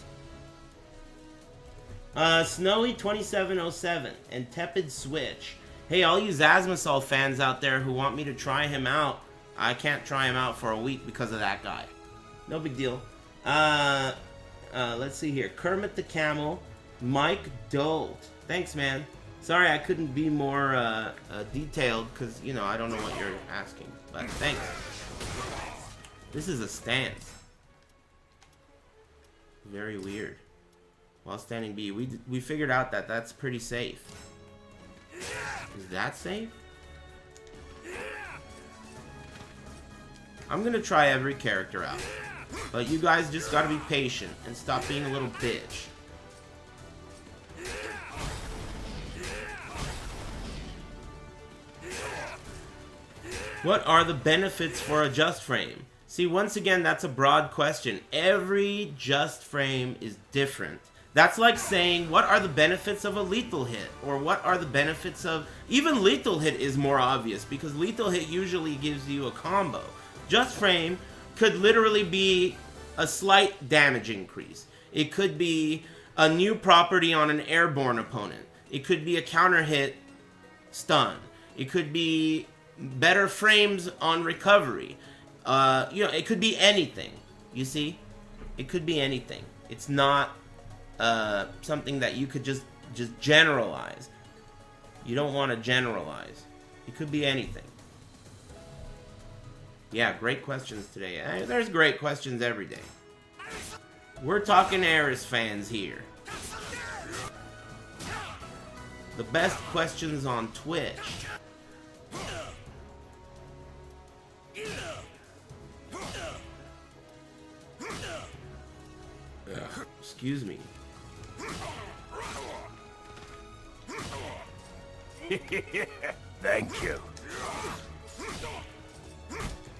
Snowy 2707 and Tepid Switch. Hey, all you Zasmasol fans out there who want me to try him out, I can't try him out for a week because of that guy. No big deal. Let's see here. Kermit the Camel, Mike Dolt. Thanks, man. Sorry I couldn't be more detailed because, you know, I don't know what you're asking. But thanks. This is a stance. Very weird. While standing B, we figured out that that's pretty safe. Is that safe? I'm gonna try every character out. But you guys just gotta be patient and stop being a little bitch. What are the benefits for a just frame? See, once again, that's a broad question. Every just frame is different. That's like saying, what are the benefits of a lethal hit? Or what are the benefits of... Even lethal hit is more obvious, because lethal hit usually gives you a combo. Just frame could literally be a slight damage increase. It could be a new property on an airborne opponent. It could be a counter hit stun. It could be better frames on recovery. You know, it could be anything. You see? It could be anything. It's not something that you could just generalize. You don't want to generalize. It could be anything. Yeah, great questions today. There's great questions every day. We're talking Aris fans here. The best questions on Twitch. Excuse me. Thank you.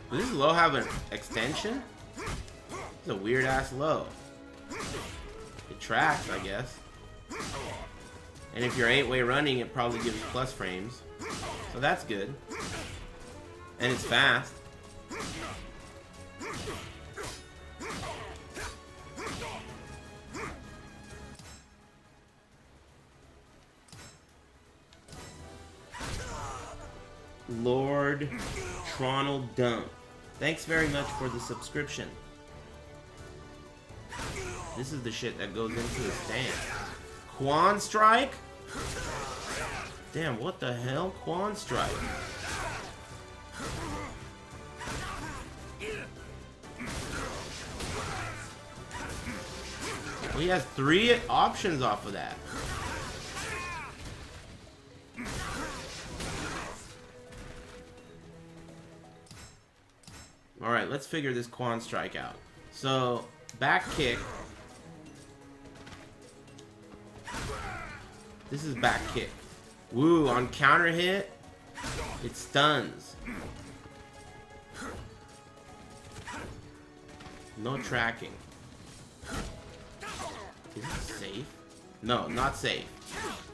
Does this low have an extension? It's a weird ass low. It tracks, I guess. And if you're 8-way running, it probably gives plus frames. So that's good. And it's fast. Lord Tronald Dump. Thanks very much for the subscription. This is the shit that goes into the stand. Quan Strike? Damn, what the hell? Quan Strike. Well, he has 3 options off of that. Alright, let's figure this Quan Strike out. So, back kick. This is back kick. Woo, on counter hit, it stuns. No tracking. Is it safe? No, not safe.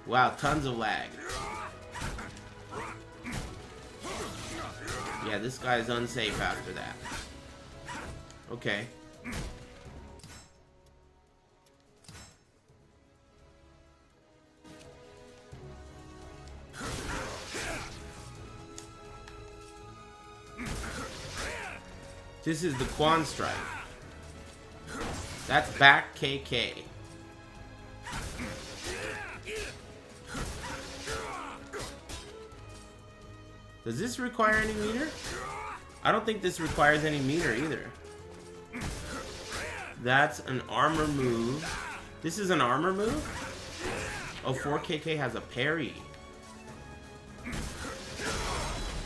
Wow, tons of lag. Yeah, this guy's unsafe after that. Okay. This is the Quan Strike. That's back KK. Does this require any meter? I don't think this requires any meter either. That's an armor move. This is an armor move? Oh, 4KK has a parry.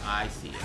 I see it.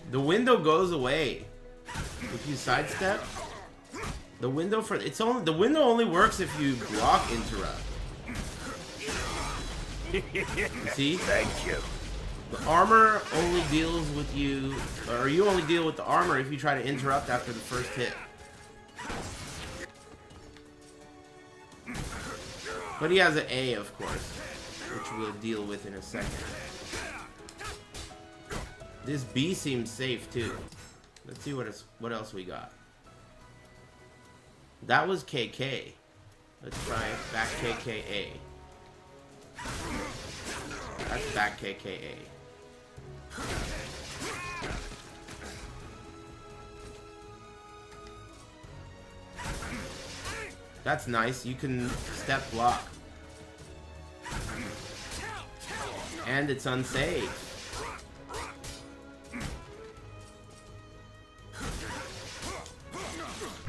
The window goes away if you sidestep. The window for the window only works if you block interrupt. You see? Thank you. The armor only deals with you, or you only deal with the armor if you try to interrupt after the first hit. But he has an A, of course, which we'll deal with in a second. This B seems safe too. Let's see what else we got. That was KK. Let's try back KKA. That's back KKA. That's nice. You can step block. And it's unsafe.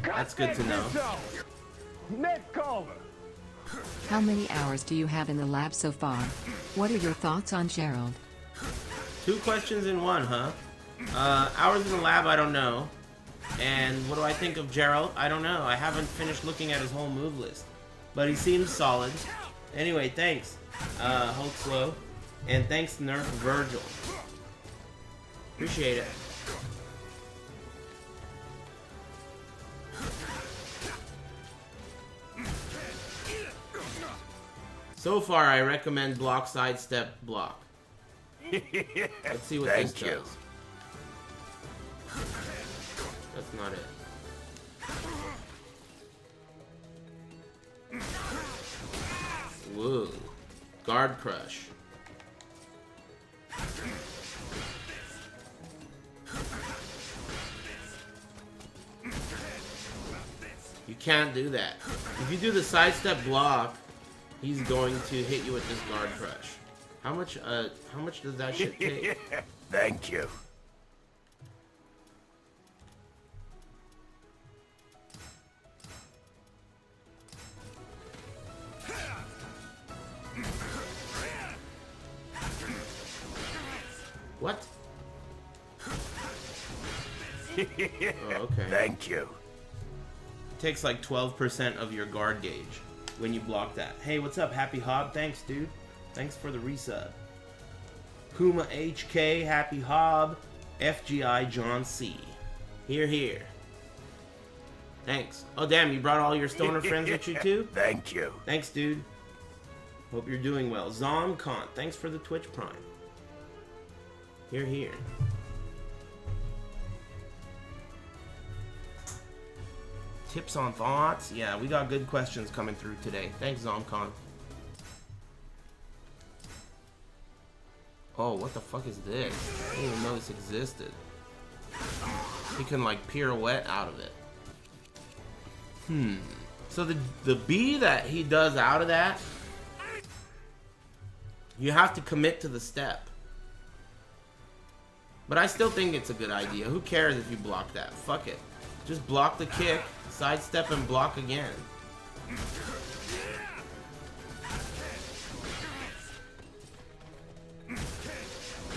That's good to know. Net cover. How many hours do you have in the lab so far? What are your thoughts on Geralt? 2 questions in one, huh? Hours in the lab, I don't know. And what do I think of Geralt? I don't know. I haven't finished looking at his whole move list. But he seems solid. Anyway, thanks, Hulk Slow. And thanks, Nerf Virgil. Appreciate it. So far, I recommend block, sidestep, block. Let's see what this does. That's not it. Whoa. Guard crush. You can't do that. If you do the sidestep block, he's going to hit you with this guard crush. How much does that shit take? Thank you. What? Oh, okay. Thank you. Takes like 12% of your guard gauge when you block that. Hey, what's up, Happy Hob? Thanks, dude. Thanks for the resub. Kuma HK, Happy Hob, FGI John C. Here, here. Thanks. Oh, damn, you brought all your stoner friends with you, too? Thank you. Thanks, dude. Hope you're doing well. Zomcont, thanks for the Twitch Prime. Here, here. Tips on thoughts? Yeah, we got good questions coming through today. Thanks, Zomcon. Oh, what the fuck is this? I didn't even know this existed. You can, like, pirouette out of it. So the B that he does out of that, you have to commit to the step. But I still think it's a good idea. Who cares if you block that? Fuck it. Just block the kick, sidestep, and block again.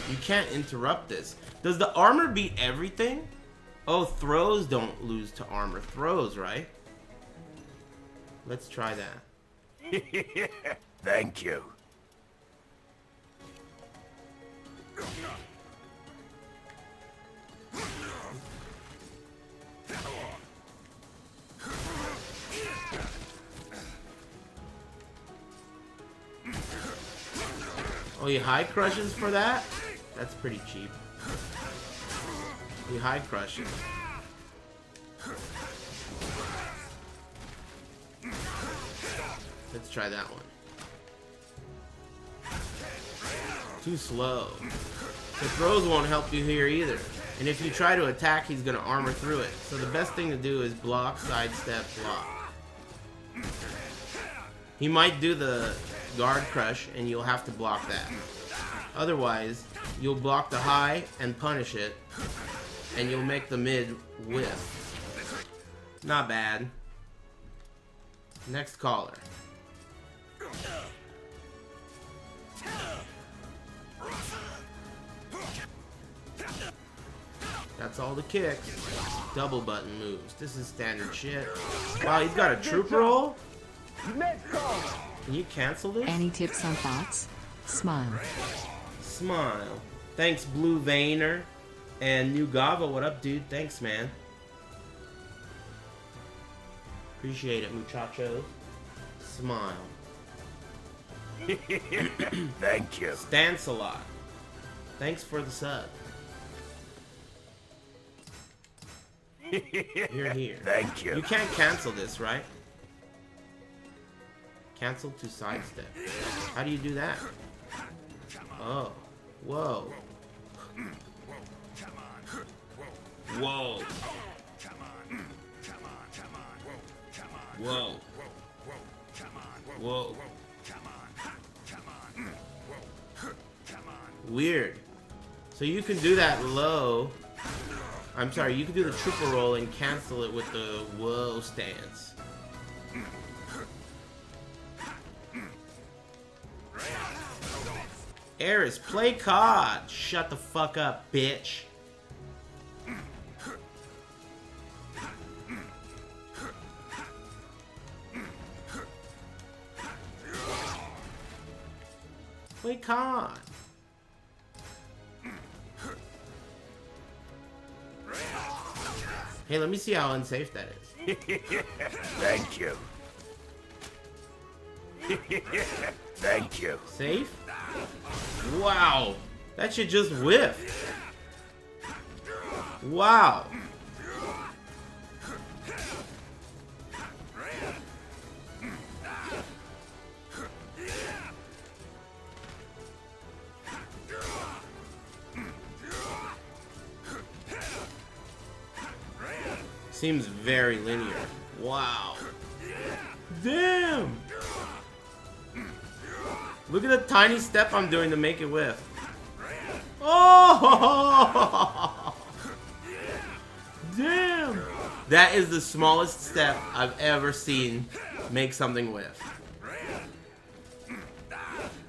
You can't interrupt this. Does the armor beat everything? Oh, throws don't lose to armor. Throws, right? Let's try that. Thank you. Oh, he high crushes for that? That's pretty cheap. He high crushes. Let's try that one. Too slow. The throws won't help you here either. And if you try to attack, he's gonna armor through it. So the best thing to do is block, sidestep, block. He might do the guard crush, and you'll have to block that. Otherwise, you'll block the high and punish it, and you'll make the mid whiff. Not bad. Next caller. That's all the kicks. Double button moves. This is standard shit. Wow, he's got a troop roll? Next caller. Can you cancel this? Any tips on thoughts? Smile. Smile. Thanks, Blue Vayner. And New Gava, what up, dude? Thanks, man. Appreciate it, muchacho. Smile. Thank you. Stance a lot. Thanks for the sub. You're here. Thank you. You can't cancel this, right? Cancel to sidestep. How do you do that? Oh. Whoa. Whoa. Whoa. Whoa. Weird. So you can do that low. I'm sorry, you can do the triple roll and cancel it with the whoa stance. Aris, play COD. Shut the fuck up, bitch. Play COD. Hey, let me see how unsafe that is. Thank you. Thank you. Safe? Wow. That shit just whiffed. Wow. Seems very linear. Wow. Damn. Look at the tiny step I'm doing to make it whiff. Oh! Damn. That is the smallest step I've ever seen make something whiff.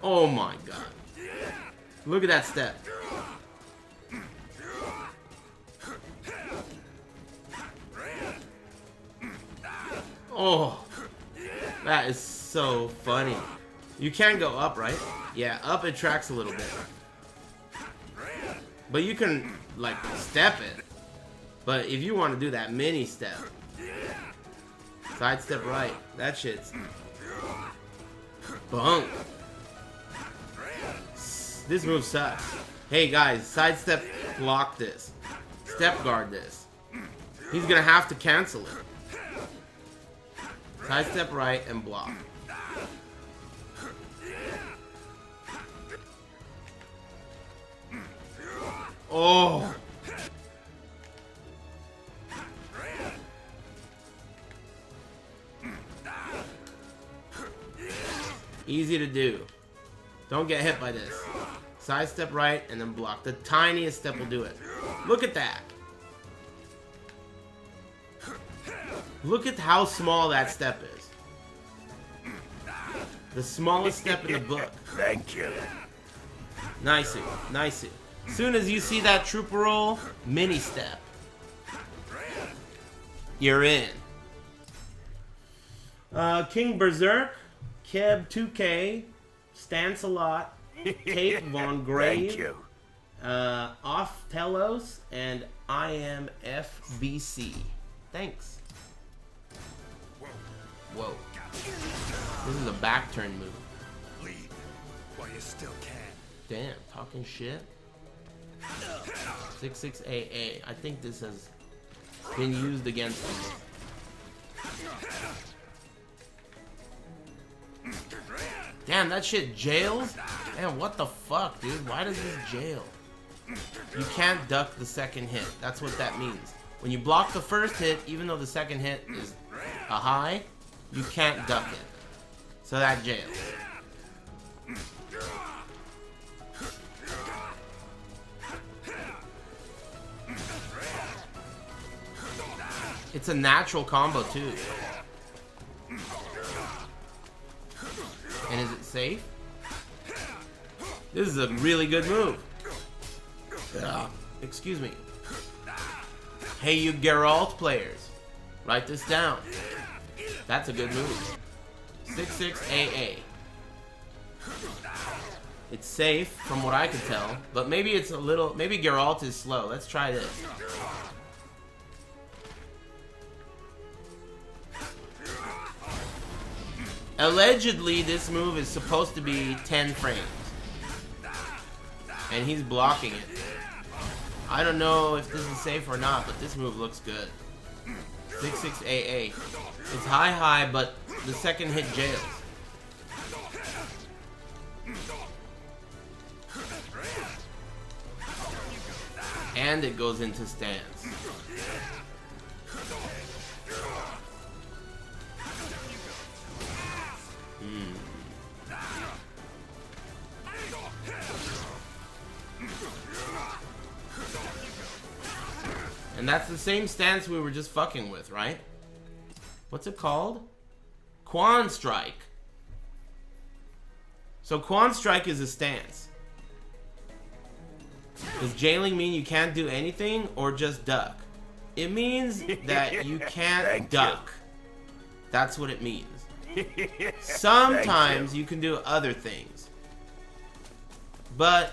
Oh my god. Look at that step. Oh, that is so funny. You can go up, right? Yeah, up it tracks a little bit. But you can, like, step it. But if you want to do that mini step, side step right, that shit's bunk. This move sucks. Hey guys, side step block this. Step guard this. He's gonna have to cancel it. Side step right and block. Oh. Easy to do. Don't get hit by this. Side step right and then block. The tiniest step will do it. Look at that. Look at how small that step is. The smallest step in the book. Thank you. Nice, nice. Soon as you see that trooper roll, mini step. You're in. King Berserk, Keb 2K, Stance a Lot, Tate Von Grave, Thank you. Off Telos, and I am FBC. Thanks. Whoa. This is a back turn move. Leave while you still can. Damn, talking shit. 66AA. I think this has been used against him. Damn, that shit jails? Man, what the fuck, dude? Why does this jail? You can't duck the second hit. That's what that means. When you block the first hit, even though the second hit is a high, you can't duck it. So that jails. It's a natural combo too. And is it safe? This is a really good move. Excuse me. Hey, you Geralt players. Write this down. That's a good move. 66AA. It's safe from what I can tell, but maybe it's a little... Maybe Geralt is slow. Let's try this. Allegedly, this move is supposed to be 10 frames. And he's blocking it. I don't know if this is safe or not, but this move looks good. 66AA. It's high, but the second hit jails. And it goes into stance. And that's the same stance we were just fucking with, right? What's it called? Quan Strike. So Quan Strike is a stance. Does jailing mean you can't do anything or just duck? It means that you can't duck. That's what it means. Sometimes you can do other things. But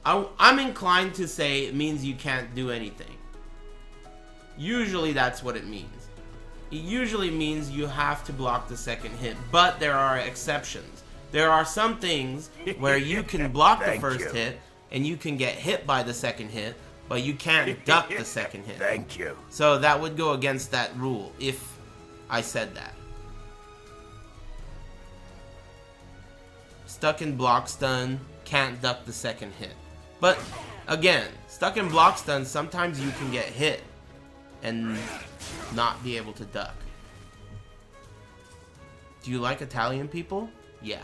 I'm inclined to say it means you can't do anything. Usually that's what it means. It usually means you have to block the second hit, but there are exceptions. There are some things where you can block the first hit and you can get hit by the second hit, but you can't duck the second hit. Thank you. So that would go against that rule if I said that. Stuck in block stun, can't duck the second hit. But again, stuck in block stun, sometimes you can get hit and not be able to duck. Do you like Italian people? Yeah.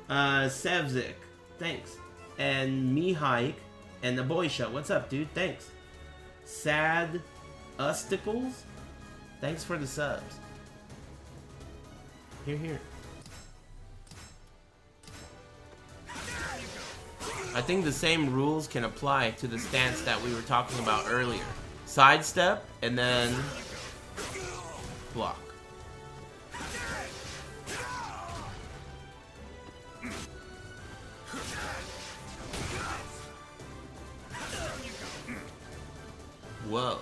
Sevzik, thanks. And Mihike and the Boy Show. What's up, dude? Thanks. Sad Usticles, thanks for the subs. Here. I think the same rules can apply to the stance that we were talking about earlier. Sidestep, and then block. Whoa.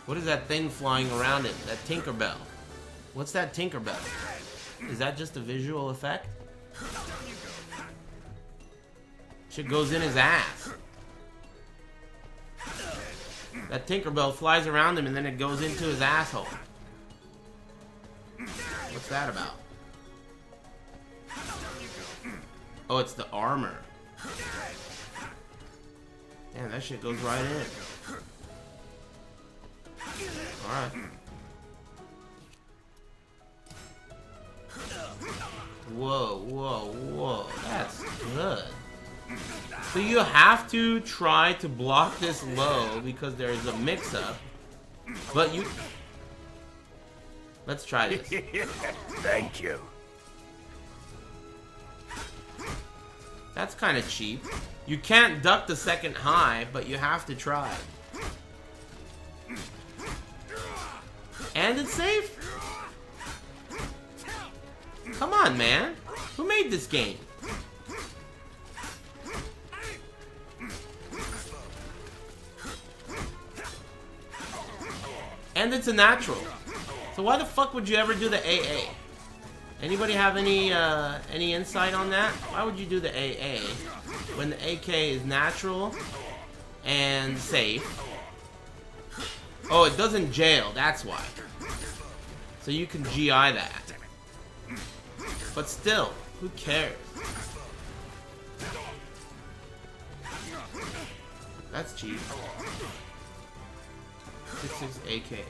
What is that thing flying around it? That Tinkerbell. What's that Tinkerbell? Is that just a visual effect? Shit goes in his ass. That Tinkerbell flies around him and then it goes into his asshole. What's that about? Oh, it's the armor. Damn, that shit goes right in. Alright. Whoa. That's good. So you have to try to block this low because there is a mix-up. But you... Let's try this. Thank you. That's kind of cheap. You can't duck the second high, but you have to try. And it's safe? Come on, man. Who made this game? And it's a natural. So why the fuck would you ever do the AA? Anybody have any insight on that? Why would you do the AA when the AK is natural and safe? Oh, it doesn't jail, that's why. So you can GI that. But still, who cares? That's cheap. 6.6 AK.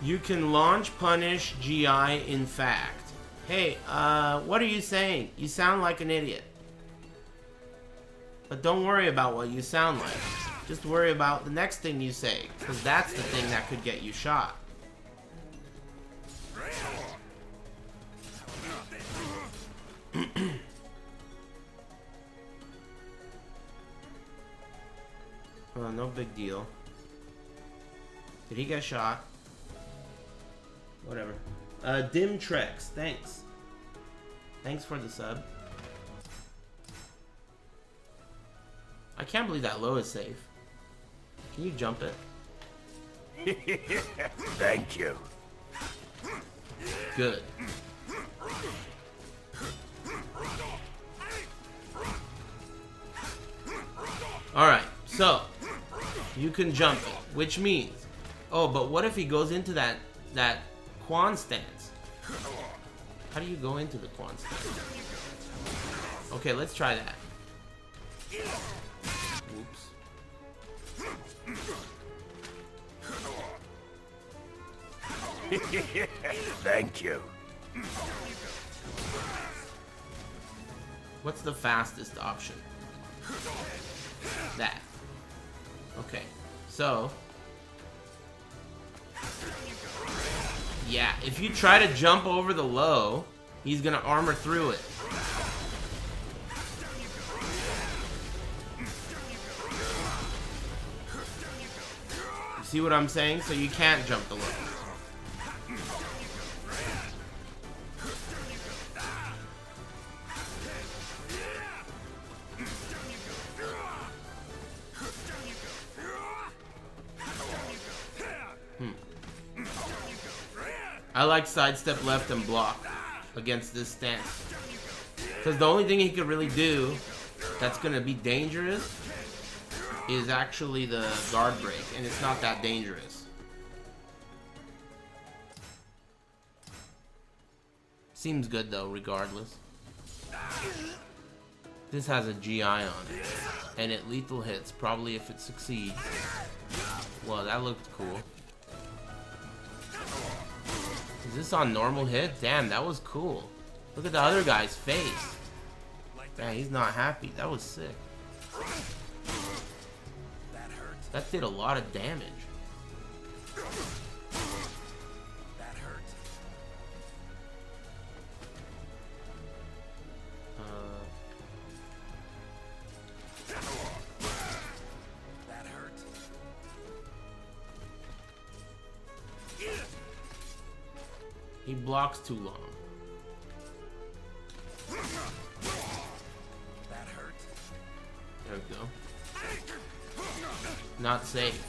You can launch, punish, GI, in fact. Hey, what are you saying? You sound like an idiot. But don't worry about what you sound like. Just worry about the next thing you say, because that's the thing that could get you shot. Well, no big deal. Did he get shot? Whatever. Dim Trex, thanks. Thanks for the sub. I can't believe that low is safe. Can you jump it? Thank you. Good. Alright, so you can jump it, which means, oh, but what if he goes into that Quan stance? How do you go into the Quan stance? Okay, let's try that. Whoops. Thank you. What's the fastest option? That. Okay, so yeah, if you try to jump over the low, he's gonna armor through it. You see what I'm saying? So you can't jump the low. I like sidestep left and block against this stance. Because the only thing he could really do that's going to be dangerous is actually the guard break. And it's not that dangerous. Seems good though, regardless. This has a GI on it. And it lethal hits, probably if it succeeds. Well, that looked cool. Is this on normal hit? Damn, that was cool. Look at the other guy's face. Man, he's not happy. That was sick. That did a lot of damage. That hurt. That hurt. He blocks too long. That hurt. There we go. Not safe.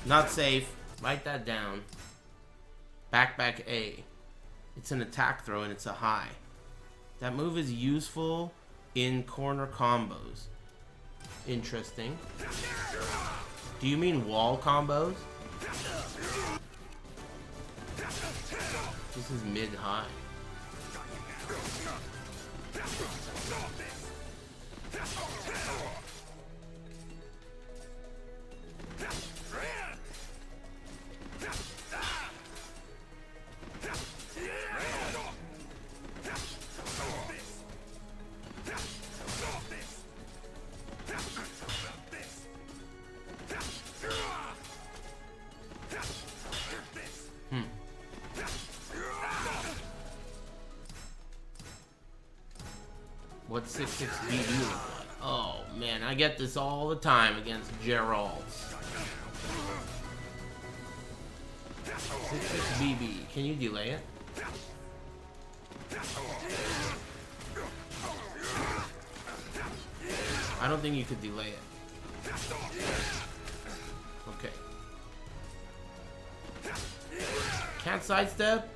Not safe. Write that down. Back A. It's an attack throw and it's a high. That move is useful in corner combos. Interesting. Do you mean wall combos? This is mid-high. What's 6.6 BB look like? Oh man, I get this all the time against Geralt. 6.6 BB. Can you delay it? I don't think you could delay it. Okay. Can't sidestep.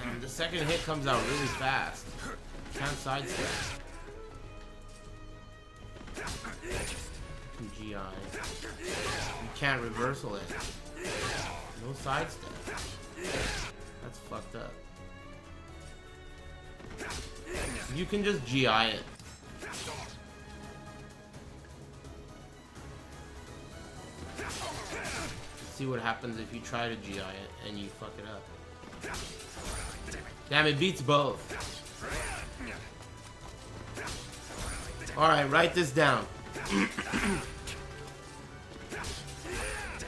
And the second hit comes out really fast. Can't sidestep. You can GI. You can't reversal it. No sidestep. That's fucked up. You can just GI it. See what happens if you try to GI it and you fuck it up. Damn, it beats both. Alright, write this down.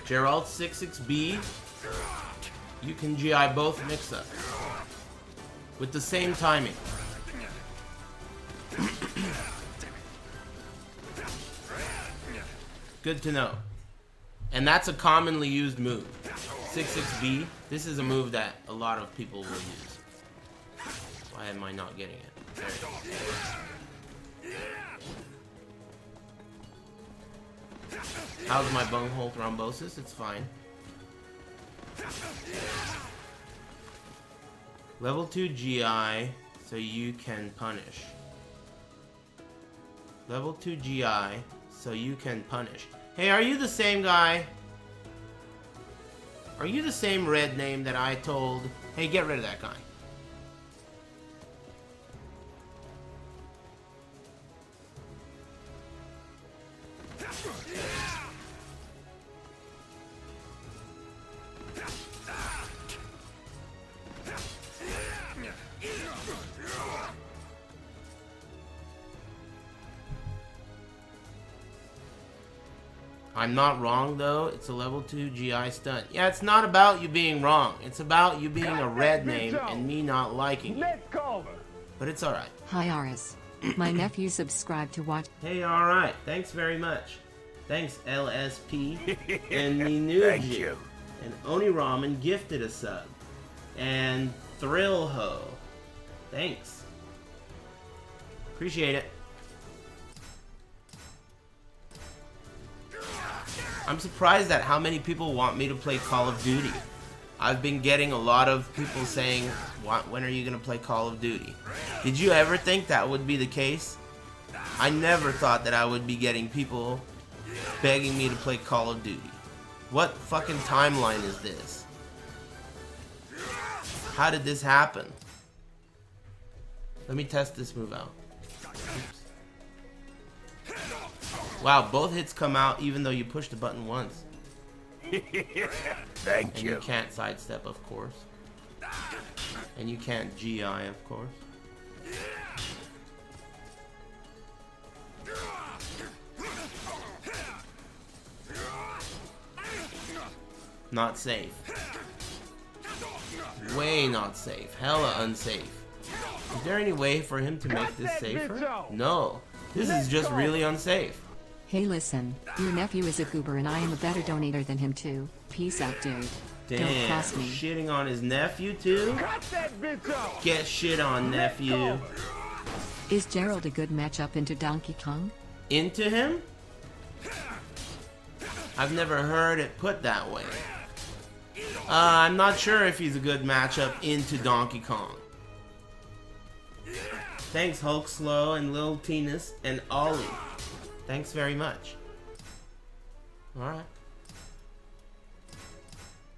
Geralt 6-6B. You can GI both mix-ups. With the same timing. Good to know. And that's a commonly used move. 6-6B. This is a move that a lot of people will use. Why am I not getting it? There it is. How's my bunghole thrombosis? It's fine. Level 2 GI, so you can punish. Level 2 GI, so you can punish. Hey, are you the same guy? Are you the same red name that I told? Hey, get rid of that guy. I'm not wrong though, it's a level 2 GI stunt. Yeah, it's not about you being wrong. It's about you being a red name and me not liking it. But it's alright. Hi Aris. My nephew subscribed to watch. Hey, alright. Thanks very much. Thanks, LSP. And Minuji. Thank you. And Oni Ramen gifted a sub. And Thrillho. Thanks. Appreciate it. I'm surprised at how many people want me to play Call of Duty. I've been getting a lot of people saying, when are you going to play Call of Duty? Did you ever think that would be the case? I never thought that I would be getting people begging me to play Call of Duty. What fucking timeline is this? How did this happen? Let me test this move out. Oops. Wow, both hits come out even though you push the button once. Thank And you. you can't sidestep, of course. And you can't GI, of course. Not safe. Way not safe. Hella unsafe. Is there any way for him to make this safer? No. This is just really unsafe. Hey listen, your nephew is a goober and I am a better donator than him too. Peace out dude. Don't Damn, cross me. shitting on his nephew too? Cut that bitch off. Get shit on, nephew. Is Geralt a good matchup into Donkey Kong? Into him? I've never heard it put that way. I'm not sure if he's a good matchup into Donkey Kong. Thanks Hulk Slow and Lil Tinus and Ollie. Thanks very much. Alright.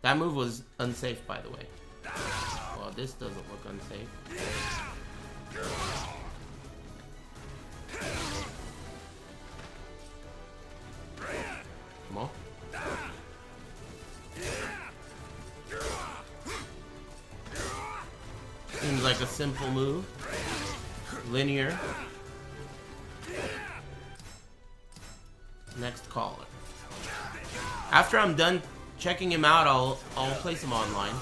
That move was unsafe, by the way. Well, this doesn't look unsafe. Come on. Seems like a simple move. Linear. Next caller. After I'm done checking him out, I'll place him online.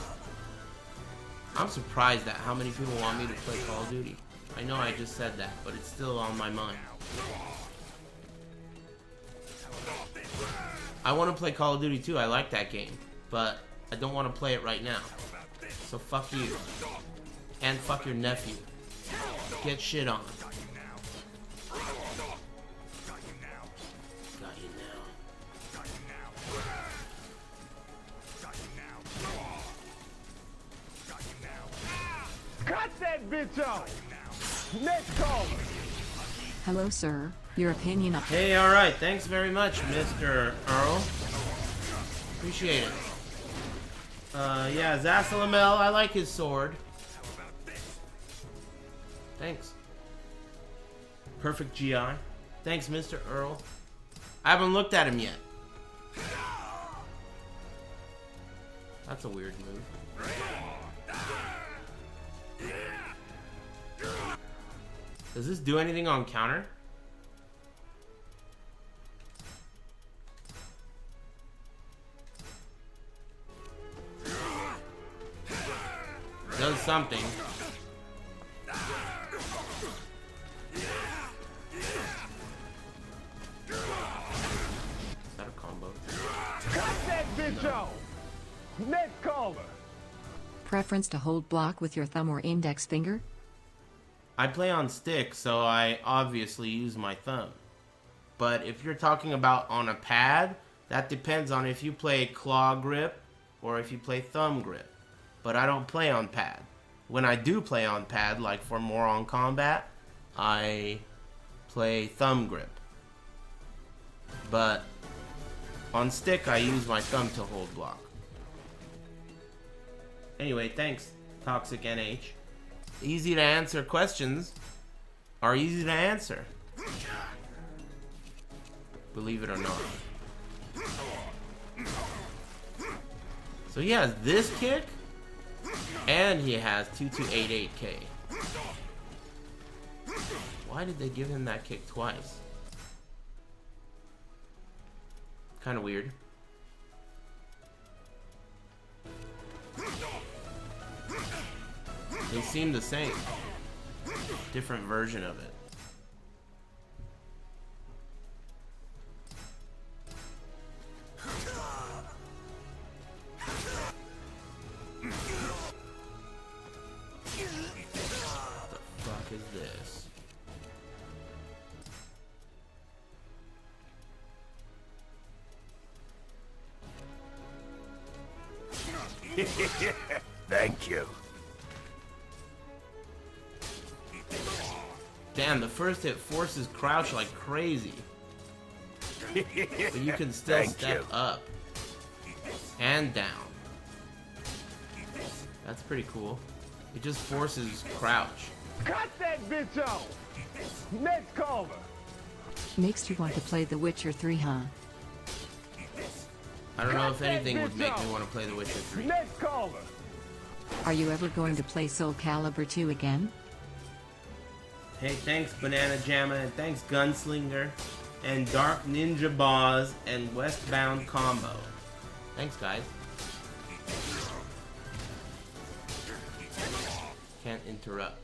I'm surprised at how many people want me to play Call of Duty. I know I just said that, but it's still on my mind. I want to play Call of Duty too, I like that game. But I don't want to play it right now. So fuck you. And fuck your nephew. Get shit on. that bitch off. Next caller. Hello, sir. Your opinion of Hey, alright. Thanks very much, Mr. Earl. Appreciate it. Yeah, Zasalamel, I like his sword. Thanks. Perfect GI. Thanks, Mr. Earl. I haven't looked at him yet. That's a weird move. Does this do anything on counter? Does something. Is that a combo? Cut that bitch off. Next caller. preference to hold block with your thumb or index finger? I play on stick, so I obviously use my thumb. But if you're talking about on a pad, that depends on if you play claw grip or if you play thumb grip. But I don't play on pad. When I do play on pad, like for more on combat, I play thumb grip. But on stick, I use my thumb to hold block. Anyway, thanks, Toxic NH. Easy to answer questions are easy to answer. Believe it or not. So he has this kick, and he has 2288K. Why did they give him that kick twice? Kind of weird. They seem the same. Different version of it. What the fuck is this? Thank you. Damn, the first hit forces crouch like crazy. But you can still step up and down. That's pretty cool. It just forces crouch. Cut that bitch off. Next caller. Makes you want to play The Witcher 3, huh? I don't know if anything would make me want to play The Witcher 3. Next caller. Are you ever going to play Soul Calibur 2 again? Hey, thanks Banana Jamma, and thanks Gunslinger, and Dark Ninja Boz, and Westbound Combo. Thanks, guys. Can't interrupt.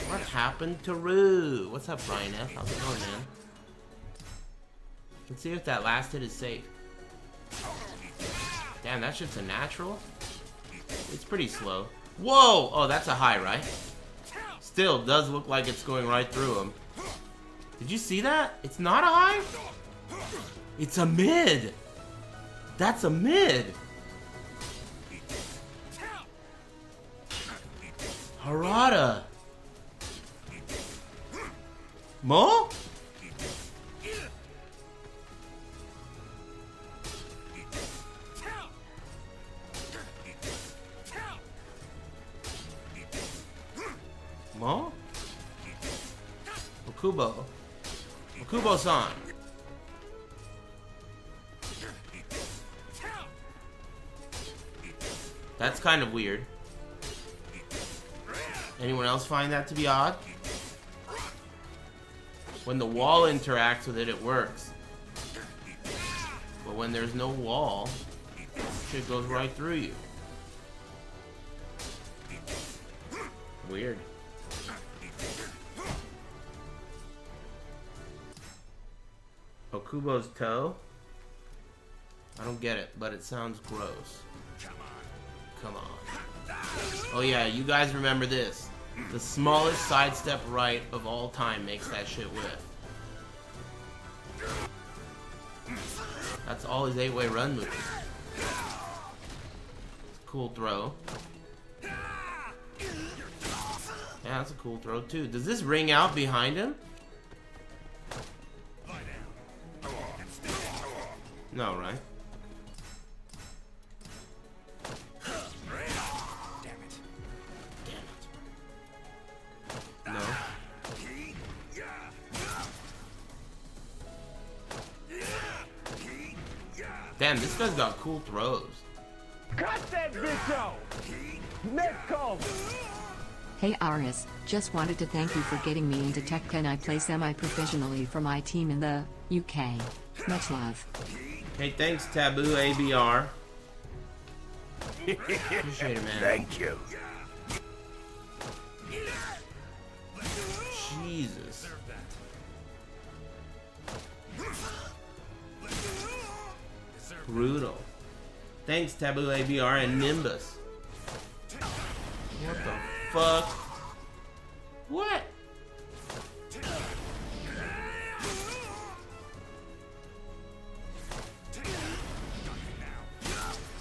What happened to Rue? What's up, Brian F? How's it going, man? Let's see if that last hit is safe. Damn, that shit's a natural? It's pretty slow. Whoa! Oh, that's a high, right? Still, does look like it's going right through him. Did you see that? It's not a high? It's a mid! That's a mid! Harada! Mo? Mo? Okubo. Okubo-san. That's kind of weird. Anyone else find that to be odd? When the wall interacts with it, it works. But when there's no wall, shit goes right through you. Weird. Okubo's toe? I don't get it, but it sounds gross. Come on. Oh yeah, you guys remember this. The smallest sidestep right of all time makes that shit whiff. That's all his 8-way run moves. Cool throw. Yeah, that's a cool throw too. Does this ring out behind him? No, right? Damn it. No. Damn, this guy's got cool throws. Cut that bitch off! Next call! Hey Aris, just wanted to thank you for getting me into Tekken. I play semi-professionally for my team in the UK. Much love. Hey, thanks, Taboo ABR. Appreciate it, man. Thank you. Jesus. Brutal. Thanks, Taboo ABR and Nimbus. What the fuck? What?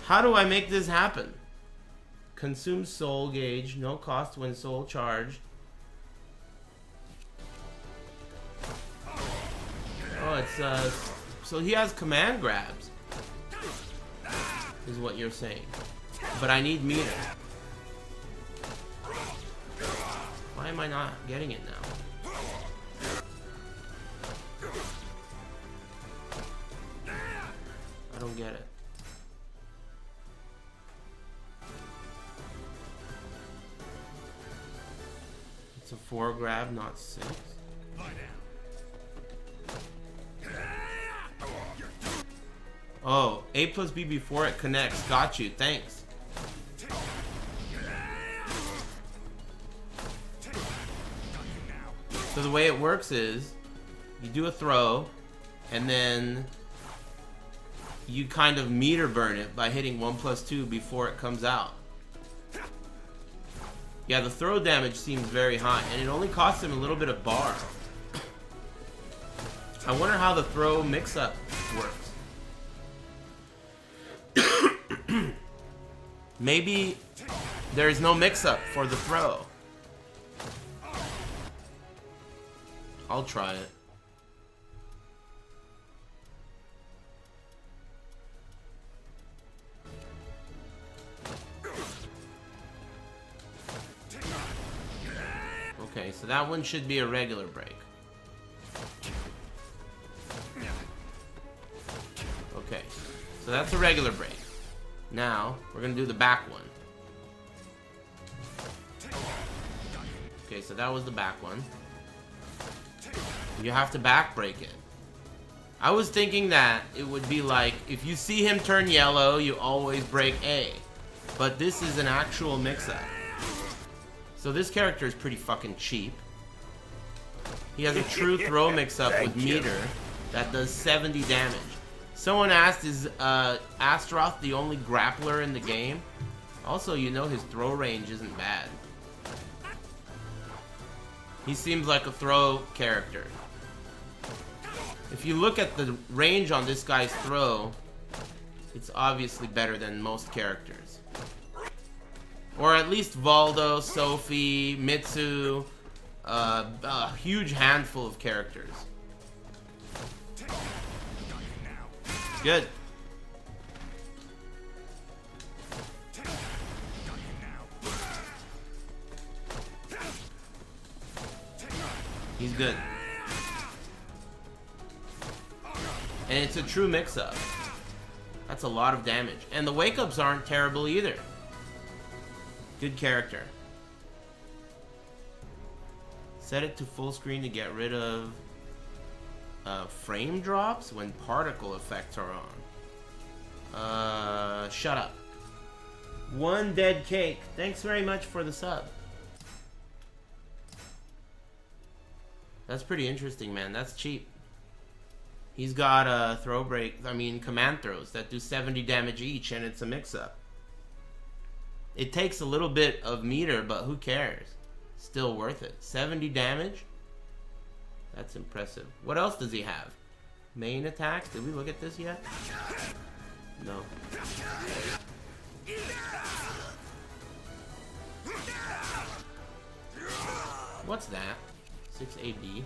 How do I make this happen? Consume soul gauge, no cost when soul charged. Oh, it's so he has command grabs, is what you're saying. But I need meter. Why am I not getting it now? I don't get it. It's a 4 grab, not 6. Oh, A plus B before it connects. Got you. Thanks. So the way it works is you do a throw and then you kind of meter burn it by hitting 1 plus 2 before it comes out. Yeah, the throw damage seems very high, and it only costs him a little bit of bar. I wonder how the throw mix-up works. Maybe there's no mix-up for the throw. I'll try it. Okay, so that one should be a regular break. Okay, so that's a regular break. Now, we're gonna do the back one. Okay, so that was the back one. You have to back break it. I was thinking that it would be like, if you see him turn yellow, you always break A. But this is an actual mix-up. So this character is pretty fucking cheap. He has a true throw mix-up with meter that does 70 damage. Someone asked, is Astaroth the only grappler in the game? Also, you know his throw range isn't bad. He seems like a throw character. If you look at the range on this guy's throw, it's obviously better than most characters. Or at least Valdo, Sophie, Mitsu, a huge handful of characters. Good. He's good. And it's a true mix-up. That's a lot of damage. And the wake-ups aren't terrible either. Good character. Set it to full screen to get rid of frame drops when particle effects are on. Shut up. One dead cake. Thanks very much for the sub. That's pretty interesting, man. That's cheap. He's got command throws that do 70 damage each, and it's a mix-up. It takes a little bit of meter, but who cares? Still worth it. 70 damage? That's impressive. What else does he have? Main attack? Did we look at this yet? No. What's that? 6 AD.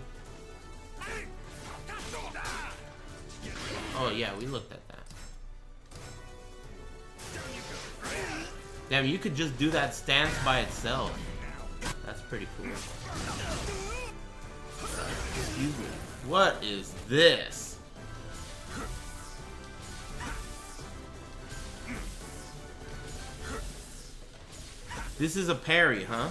Oh yeah, we looked at that. Damn, you could just do that stance by itself. That's pretty cool. Excuse me. What is this? This is a parry, huh?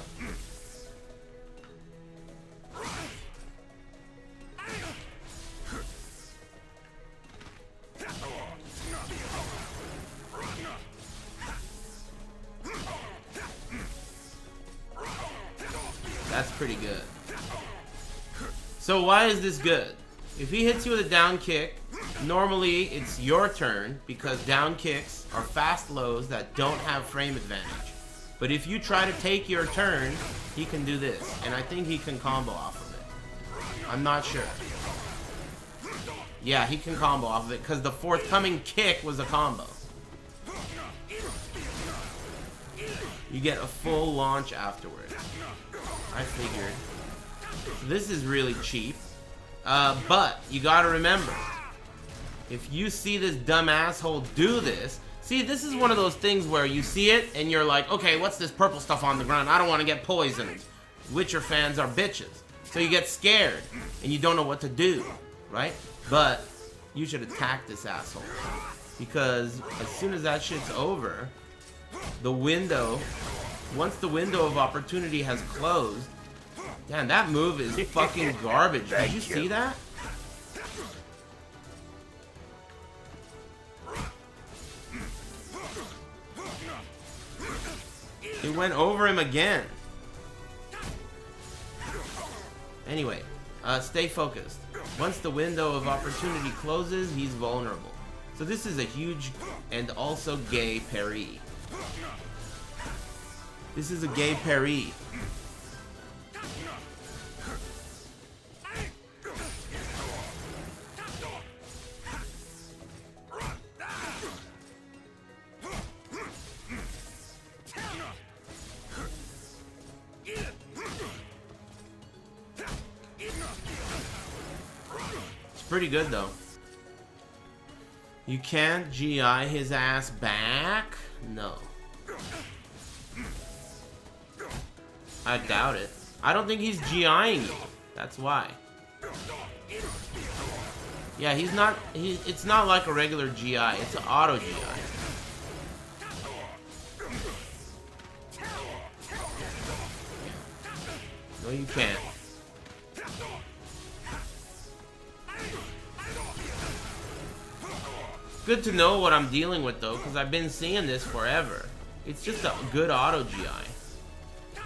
That's pretty good. So why is this good? If he hits you with a down kick, normally it's your turn because down kicks are fast lows that don't have frame advantage. But if you try to take your turn, he can do this. And I think he can combo off of it. I'm not sure. Yeah, he can combo off of it because the forthcoming kick was a combo. You get a full launch afterwards. I figured. This is really cheap. But you gotta remember, if you see this dumb asshole do this, see, this is one of those things where you see it and you're like, okay, what's this purple stuff on the ground? I don't want to get poisoned. Witcher fans are bitches. So you get scared and you don't know what to do, right? But you should attack this asshole. Because as soon as that shit's over, the window, once the window of opportunity has closed, damn, that move is fucking garbage. Did you see that? It went over him again. Anyway, stay focused. Once the window of opportunity closes, he's vulnerable. So this is a huge and also gay parry. This is a gay parry. Pretty good though. You can't GI his ass back? No. I doubt it. I don't think he's GIing you. That's why. Yeah, he's not. It's not like a regular GI. It's an auto GI. No, you can't. Good to know what I'm dealing with though, because I've been seeing this forever. It's just a good auto GI.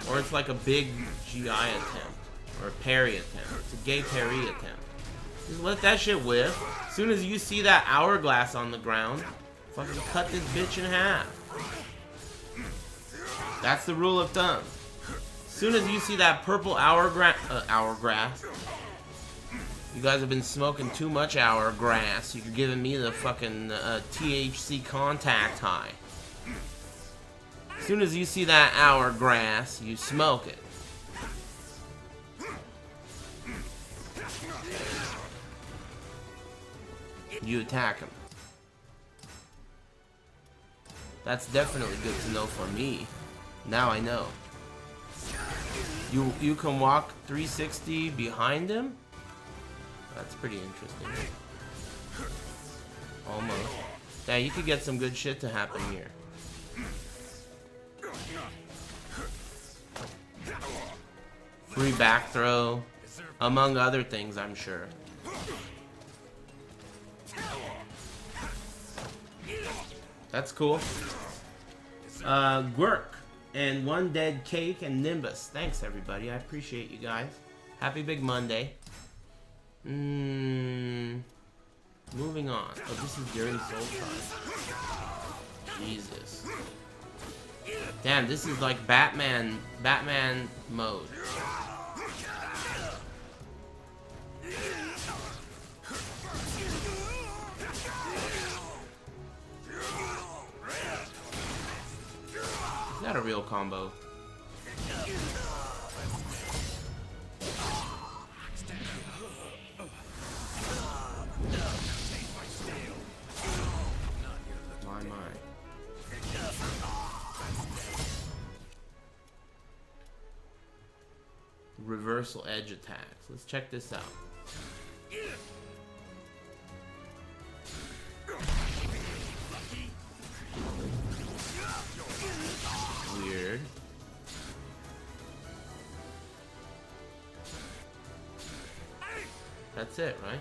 Or it's like a big GI attempt. Or a parry attempt. It's a gay parry attempt. Just let that shit whiff. As soon as you see that hourglass on the ground, fucking cut this bitch in half. That's the rule of thumb. As soon as you see that purple hourglass, you guys have been smoking too much hourglass. You're giving me the fucking THC contact high. As soon as you see that hourglass, you smoke it. You attack him. That's definitely good to know for me. Now I know. You can walk 360 behind him? That's pretty interesting. Almost. Yeah, you could get some good shit to happen here. Free back throw, among other things, I'm sure. That's cool. Gwerk and One Dead Cake and Nimbus. Thanks, everybody. I appreciate you guys. Happy Big Monday. Moving on. Oh, this is during Soul Time. Jesus. Damn, this is like Batman mode. that a real combo? My. Reversal edge attacks. Let's check this out. Weird. That's it, right?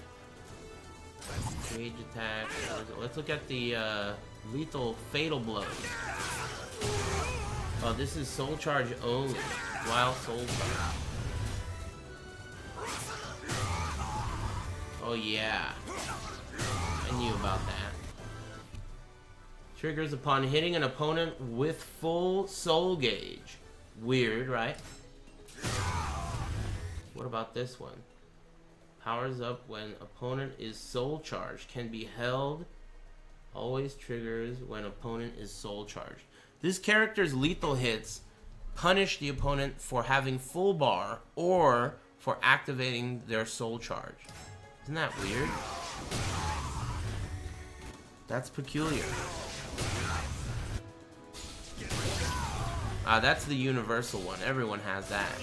Rage attack. Let's look at the lethal fatal blow. Oh, this is soul charge only. Wild soul charge. Oh yeah. I knew about that. Triggers upon hitting an opponent with full soul gauge. Weird, right? What about this one? Powers up when opponent is soul charged. Can be held. Always triggers when opponent is soul charged. This character's lethal hits punish the opponent for having full bar or for activating their soul charge. Isn't that weird? That's peculiar. Ah, that's the universal one. Everyone has that.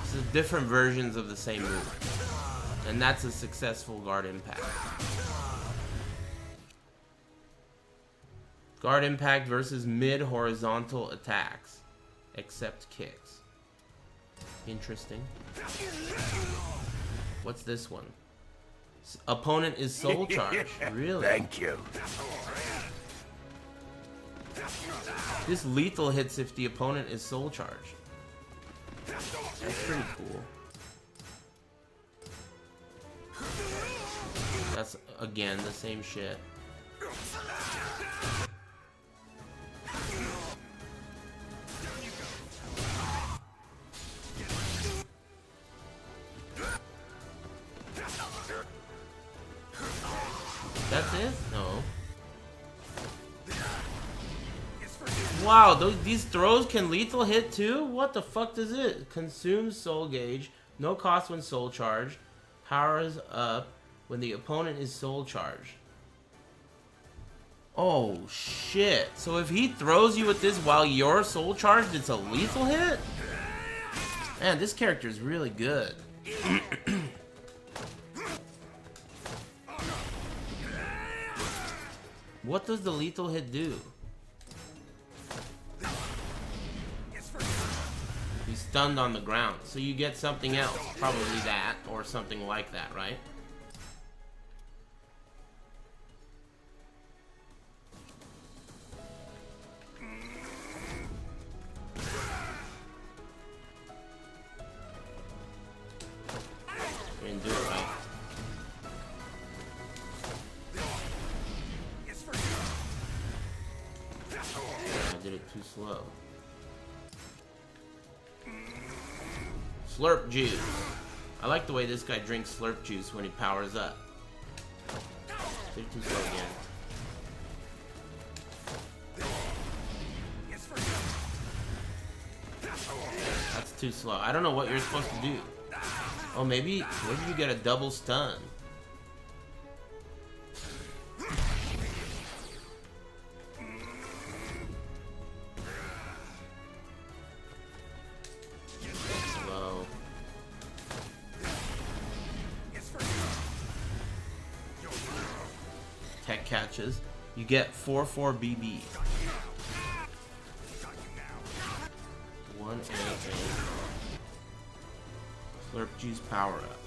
This is different versions of the same move. And that's a successful guard impact. Guard impact versus mid-horizontal attacks. Except kicks. Interesting. What's this one? Opponent is soul charged. Really? Thank you. This lethal hits if the opponent is soul charged. That's pretty cool. That's, again, the same shit. That's it? No. Wow, these throws can lethal hit too? What the fuck does it? Consumes soul gauge. No cost when soul charged. Powers up when the opponent is soul charged. Oh shit. So if he throws you with this while you're soul charged, it's a lethal hit? Man, this character is really good. What does the lethal hit do? He's stunned on the ground, so you get something else. Probably that, or something like that, right? Didn't do it right. I did it too slow. Slurp juice. I like the way this guy drinks slurp juice when he powers up. Did it too slow again. That's too slow. I don't know what you're supposed to do. Oh, maybe you get a double stun. Slow. Tech catches. You get 4/4 BB. 1 Slurp juice power up.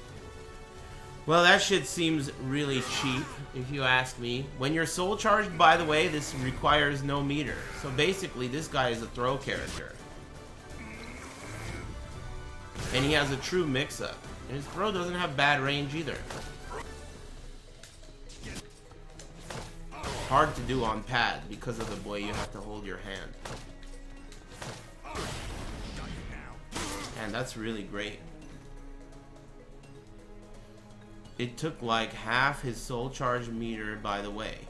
Well, that shit seems really cheap, if you ask me. When you're soul charged, by the way, this requires no meter. So basically, this guy is a throw character. And he has a true mix-up. And his throw doesn't have bad range either. Hard to do on pad because of the way you have to hold your hand. And that's really great. It took like half his soul charge meter, by the way.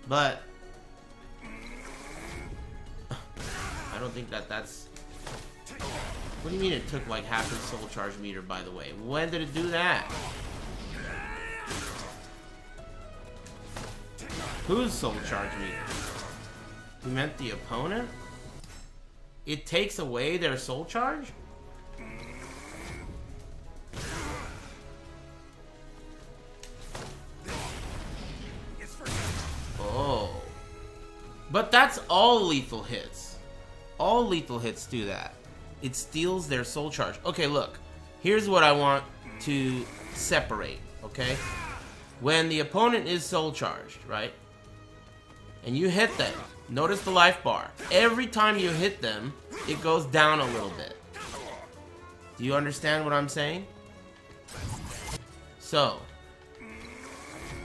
But I don't think that's... What do you mean it took like half its soul charge meter, by the way? When did it do that? Whose soul charge meter? You meant the opponent? It takes away their soul charge? Oh. But that's all lethal hits. All lethal hits do that. It steals their soul charge. Okay, look. Here's what I want to separate, okay? When the opponent is soul charged, right? And you hit them, notice the life bar. Every time you hit them, it goes down a little bit. Do you understand what I'm saying? So,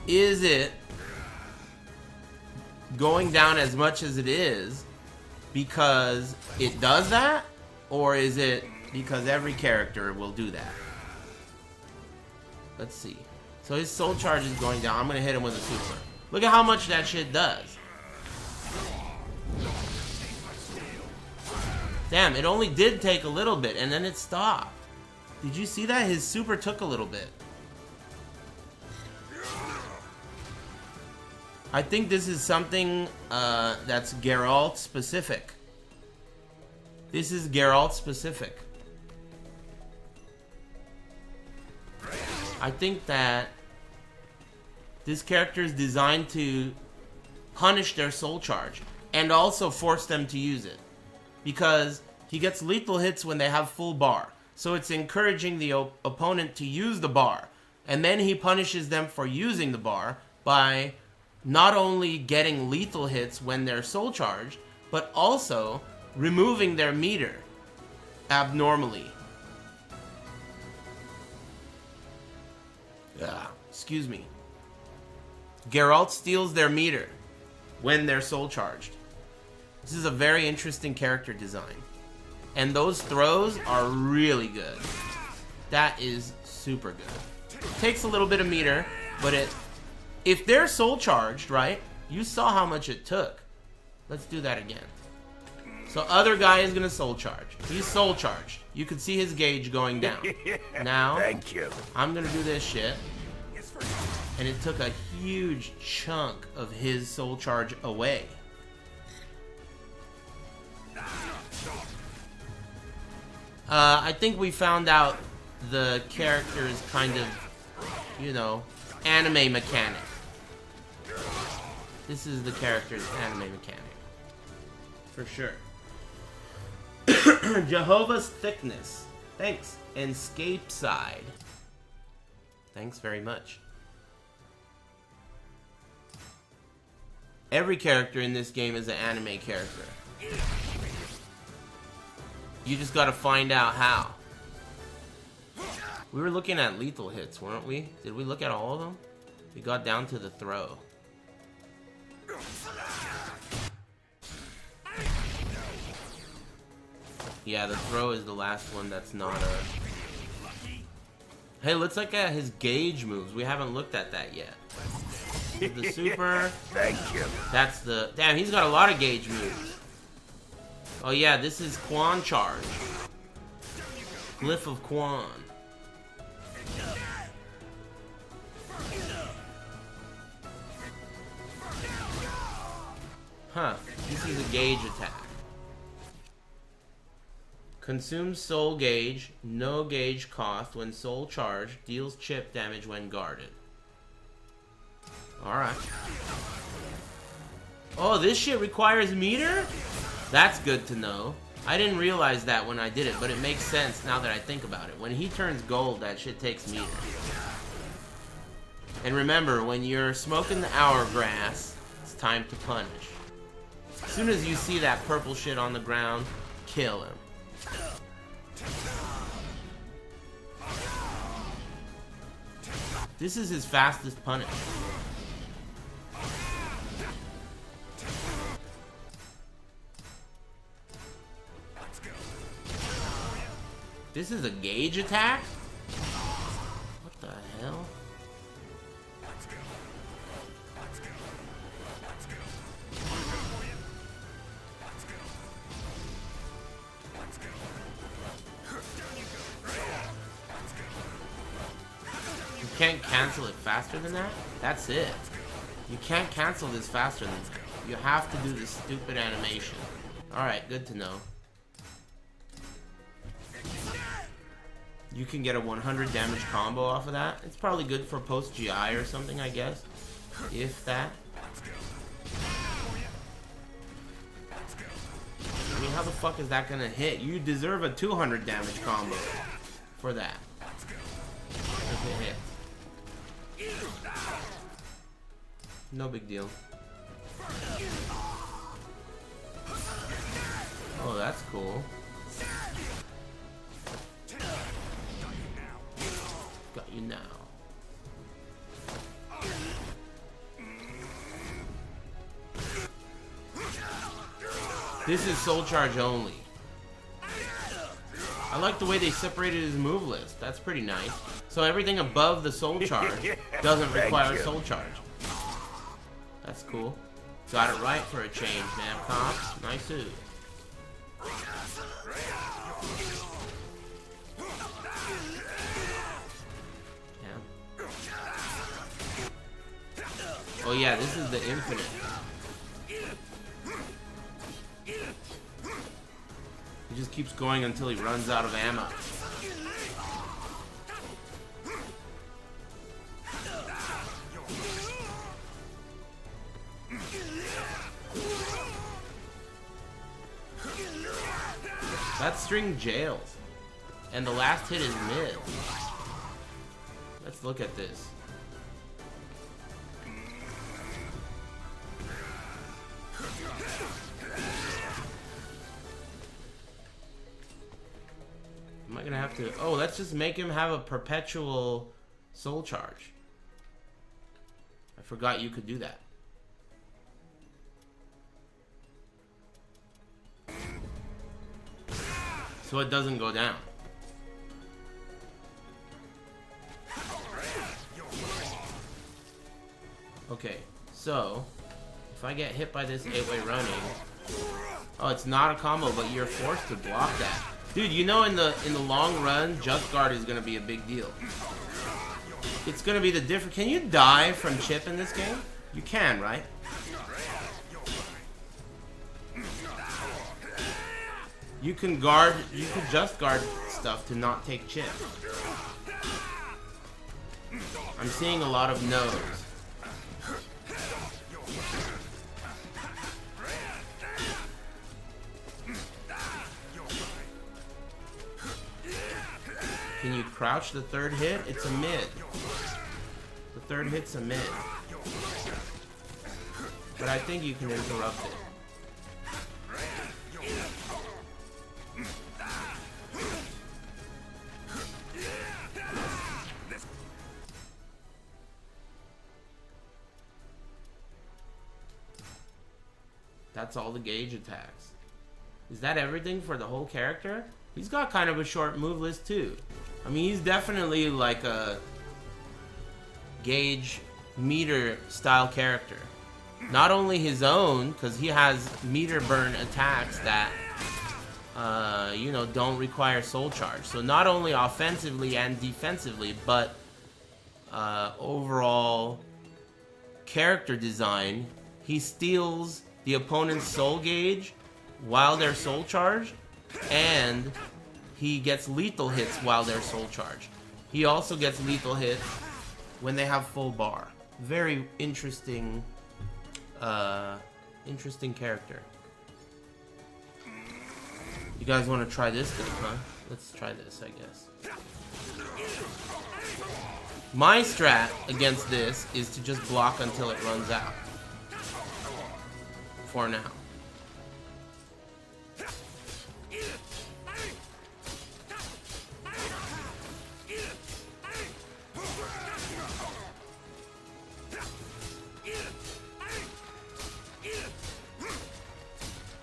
is it going down as much as it is because it does that? Or is it because every character will do that? Let's see. So his soul charge is going down. I'm going to hit him with a super. Look at how much that shit does. Damn, it only did take a little bit and then it stopped. Did you see that? His super took a little bit. I think this is something that's Geralt specific. This is Geralt specific. I think that this character is designed to punish their soul charge and also force them to use it. Because he gets lethal hits when they have full bar. So it's encouraging the opponent to use the bar. And then he punishes them for using the bar by not only getting lethal hits when they're soul charged, but also removing their meter abnormally. Excuse me. Geralt steals their meter when they're soul charged. This is a very interesting character design. And those throws are really good. That is super good. It takes a little bit of meter, but if they're soul charged, right? You saw how much it took. Let's do that again. So other guy is gonna soul charge. He's soul charged. You can see his gauge going down. Now, Thank you. I'm gonna do this shit. And it took a huge chunk of his soul charge away. I think we found out the character's kind of, you know, anime mechanic. This is the character's anime mechanic. For sure. Jehovah's Thickness. Thanks. Escape Side. Thanks very much. Every character in this game is an anime character. You just gotta find out how. We were looking at lethal hits, weren't we? Did we look at all of them? We got down to the throw. Yeah, the throw is the last one that's not a... Hey, let's look at his gauge moves. We haven't looked at that yet. The super... Thank you. That's the... Damn, he's got a lot of gauge moves. Oh yeah, this is Quan Charge. Glyph of Quan. Huh. This is a gauge attack. Consumes soul gauge, no gauge cost when soul charged, deals chip damage when guarded. Alright. Oh, this shit requires meter? That's good to know. I didn't realize that when I did it, but it makes sense now that I think about it. When he turns gold, that shit takes meter. And remember, when you're smoking the hourglass, it's time to punish. As soon as you see that purple shit on the ground, kill him. This is his fastest punish. This is a gauge attack? What the hell? can't cancel it faster than that? That's it. You can't cancel this faster than that. You have to do this stupid animation. Alright, good to know. You can get a 100 damage combo off of that. It's probably good for post GI or something, I guess. If that. I mean, how the fuck is that gonna hit? You deserve a 200 damage combo for that. If it hits. No big deal. Oh, that's cool. Got you now. This is Soul Charge only. I like the way they separated his move list. That's pretty nice. So everything above the Soul Charge doesn't require Soul Charge. That's cool. Got it right for a change, man. Comp. Nice. Yeah. Oh yeah, this is the infinite. He just keeps going until he runs out of ammo. That string jails. And the last hit is mid. Let's look at this. Am I gonna have to... Oh, let's just make him have a perpetual soul charge. I forgot you could do that. So it doesn't go down. Okay, so if I get hit by this 8-way running... Oh, it's not a combo, but you're forced to block that. Dude, you know in the long run, Just Guard is gonna be a big deal. It's gonna be the different... Can you die from chip in this game? You can, right? You can guard, you can just guard stuff to not take chip. I'm seeing a lot of no's. Can you crouch the third hit? It's a mid. The third hit's a mid. But I think you can interrupt it. That's all the gauge attacks. Is that everything for the whole character? He's got kind of a short move list too. I mean, he's definitely like a gauge meter style character. Not only his own, because he has meter burn attacks that, you know, don't require soul charge. So not only offensively and defensively, but overall character design, he steals the opponent's soul gauge while they're soul charged, and he gets lethal hits while they're soul charged. He also gets lethal hits when they have full bar. Very interesting, interesting character. You guys want to try this thing, huh? Let's try this, I guess. My strat against this is to just block until it runs out. For now.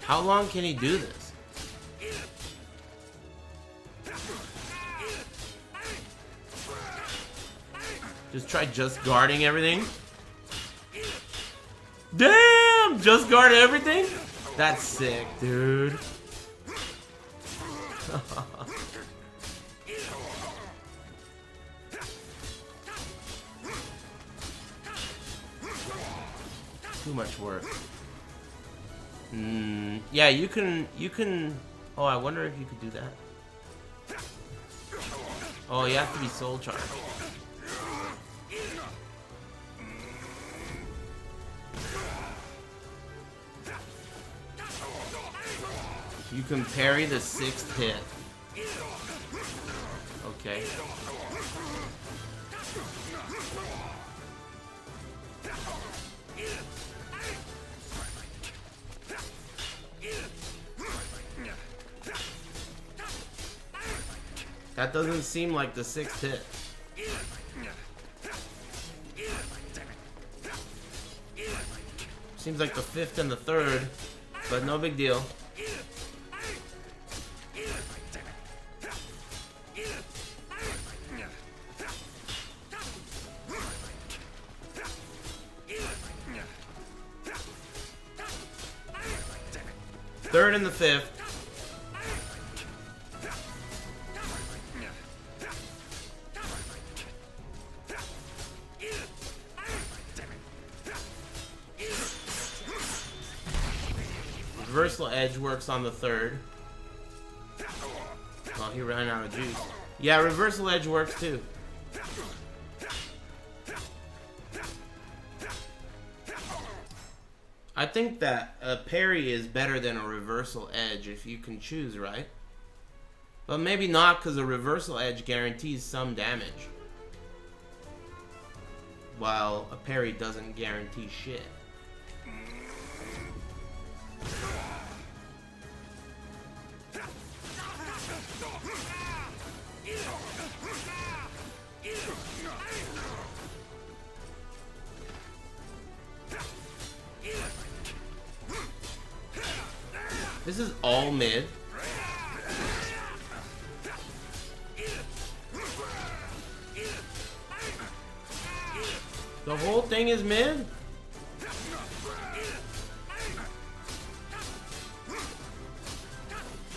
How long can he do this? Just try just guarding everything. Damn! Just guard everything? That's sick, dude. too much work. Yeah, you can... Oh, I wonder if you could do that. Oh, you have to be soul charged. You can parry the 6th hit. Okay. That doesn't seem like the 6th hit. Seems like the 5th and the 3rd, but no big deal. Third and the 5th. Reversal edge works on the 3rd. Oh, he ran out of juice. Yeah, reversal edge works too. I think that a parry is better than a reversal edge if you can choose, right? But maybe not, because a reversal edge guarantees some damage, while a parry doesn't guarantee shit. This is all mid. The whole thing is mid?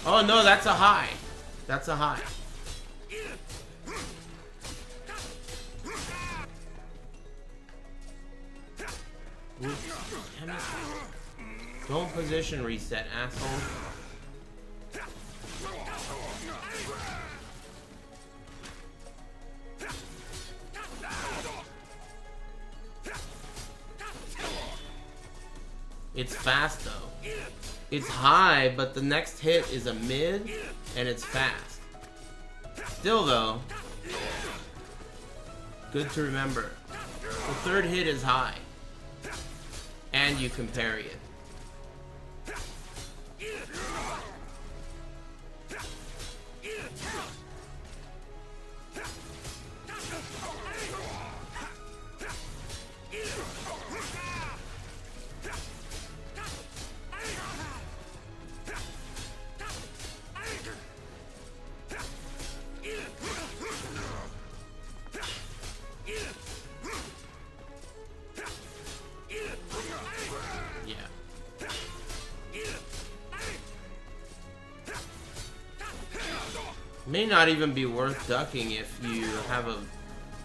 Oh no, that's a high. That's a high. Oops. Damn it. Don't position reset, asshole. It's fast though. It's high, but the next hit is a mid, and it's fast. Still though, good to remember. The 3rd hit is high, and you can parry it. May not even be worth ducking if you have a...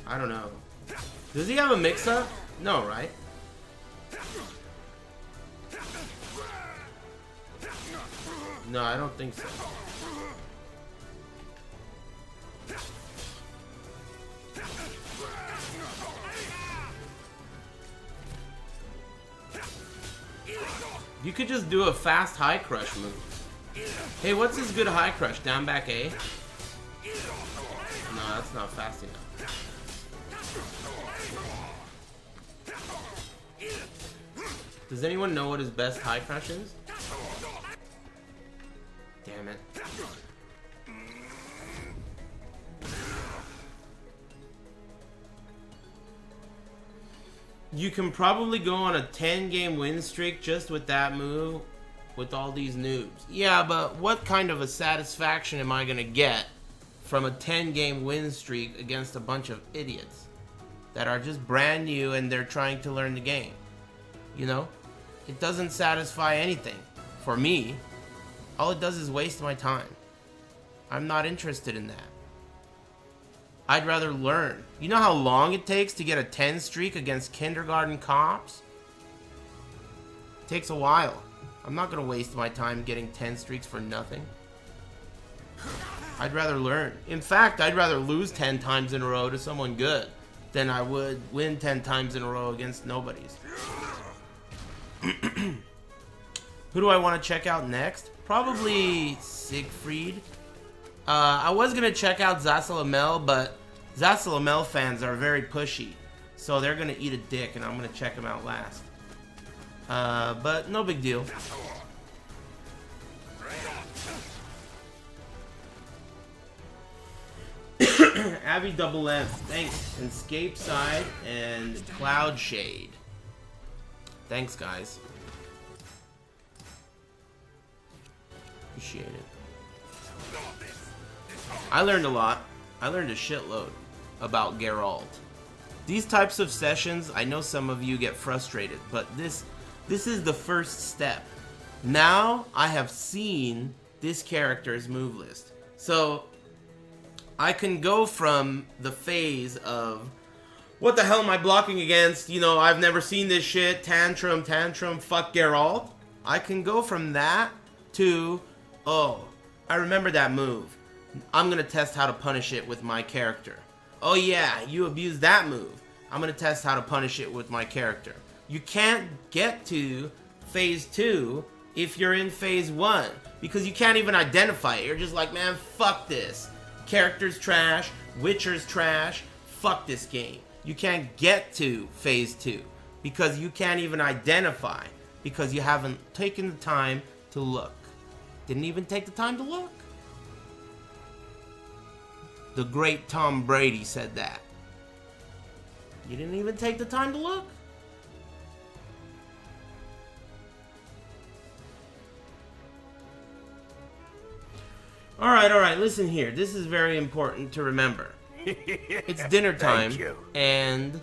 I don't know. Does he have a mix-up? No, right? No, I don't think so. You could just do a fast high crush move. Hey, what's his good high crush? Down back A? No, that's not fast enough. Does anyone know what his best high crush is? Damn it. You can probably go on a 10-game win streak just with that move with all these noobs. Yeah, but what kind of a satisfaction am I gonna get from a 10-game win streak against a bunch of idiots that are just brand new and they're trying to learn the game? You know? It doesn't satisfy anything. For me, all it does is waste my time. I'm not interested in that. I'd rather learn. You know how long it takes to get a 10 streak against kindergarten cops? takes a while. I'm not gonna waste my time getting 10 streaks for nothing. I'd rather learn. In fact, I'd rather lose 10 times in a row to someone good than I would win 10 times in a row against nobodies. Who do I want to check out next? Probably Siegfried. I was gonna check out Zasalamel, but Zasalamel fans are very pushy, so they're gonna eat a dick, and I'm gonna check them out last. But no big deal. Abby Double M, thanks. Escape Side and Cloud Shade. Thanks, guys. Appreciate it. I learned a lot. I learned a shitload about Geralt. These types of sessions, I know some of you get frustrated, but this is the first step. Now I have seen this character's move list. So I can go from the phase of, what the hell am I blocking against? You know, I've never seen this shit. Tantrum, fuck Geralt. I can go from that to, oh, I remember that move. I'm gonna test how to punish it with my character. Oh yeah, you abused that move. I'm gonna test how to punish it with my character. You can't get to phase 2 if you're in phase 1, because you can't even identify it. You're just like, man, fuck this. Character's trash, Witcher's trash, fuck this game. You can't get to phase 2 because you can't even identify, because you haven't taken the time to look. Didn't even take the time to look. The great Tom Brady said that. You didn't even take the time to look. Alright, listen here. This is very important to remember. It's dinner time, Thank you. and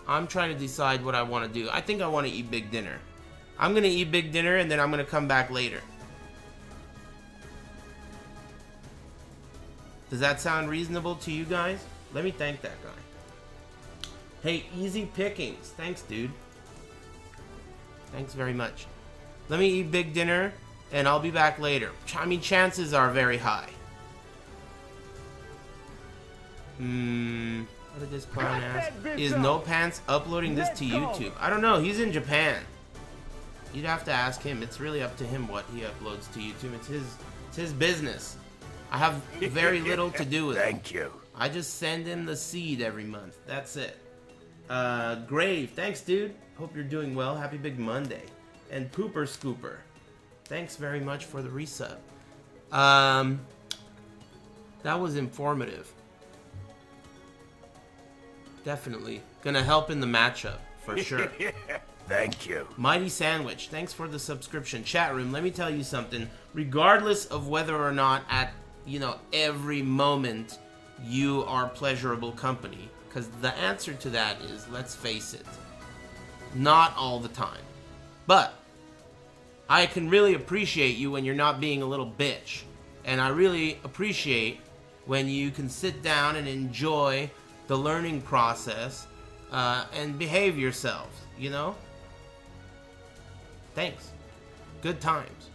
I'm trying to decide what I want to do. I think I want to eat big dinner. I'm going to eat big dinner, and then I'm going to come back later. Does that sound reasonable to you guys? Let me thank that guy. Hey, Easy Pickings. Thanks, dude. Thanks very much. Let me eat big dinner, and I'll be back later. I mean, chances are very high. What did this clown ask? Is No Pants uploading this to YouTube? I don't know. He's in Japan. You'd have to ask him. It's really up to him what he uploads to YouTube. It's his business. I have very little to do with it. Thank you. I just send him the seed every month. That's it. Grave. Thanks, dude. Hope you're doing well. Happy Big Monday. And Pooper Scooper. Thanks very much for the resub. That was informative. Definitely. Gonna help in the matchup, for sure. Thank you. Mighty Sandwich, thanks for the subscription. Chat room, let me tell you something. Regardless of whether or not at, every moment you are pleasurable company, because the answer to that is, let's face it, not all the time. But I can really appreciate you when you're not being a little bitch. And I really appreciate when you can sit down and enjoy the learning process and behave yourselves, Thanks. Good times.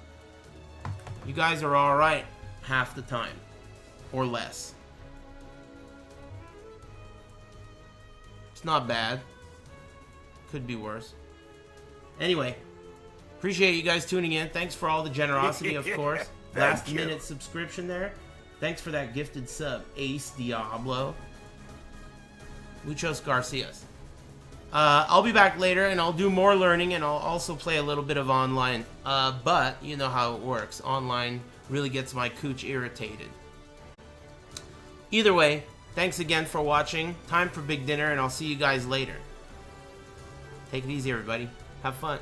You guys are alright half the time. Or less. It's not bad. Could be worse. Anyway, appreciate you guys tuning in. Thanks for all the generosity, of course. Last minute subscription there. Thanks for that gifted sub, Ace Diablo. Muchos Garcias. I'll be back later and I'll do more learning, and I'll also play a little bit of online. But you know how it works. Online really gets my cooch irritated. Either way, thanks again for watching. Time for big dinner, and I'll see you guys later. Take it easy, everybody. Have fun.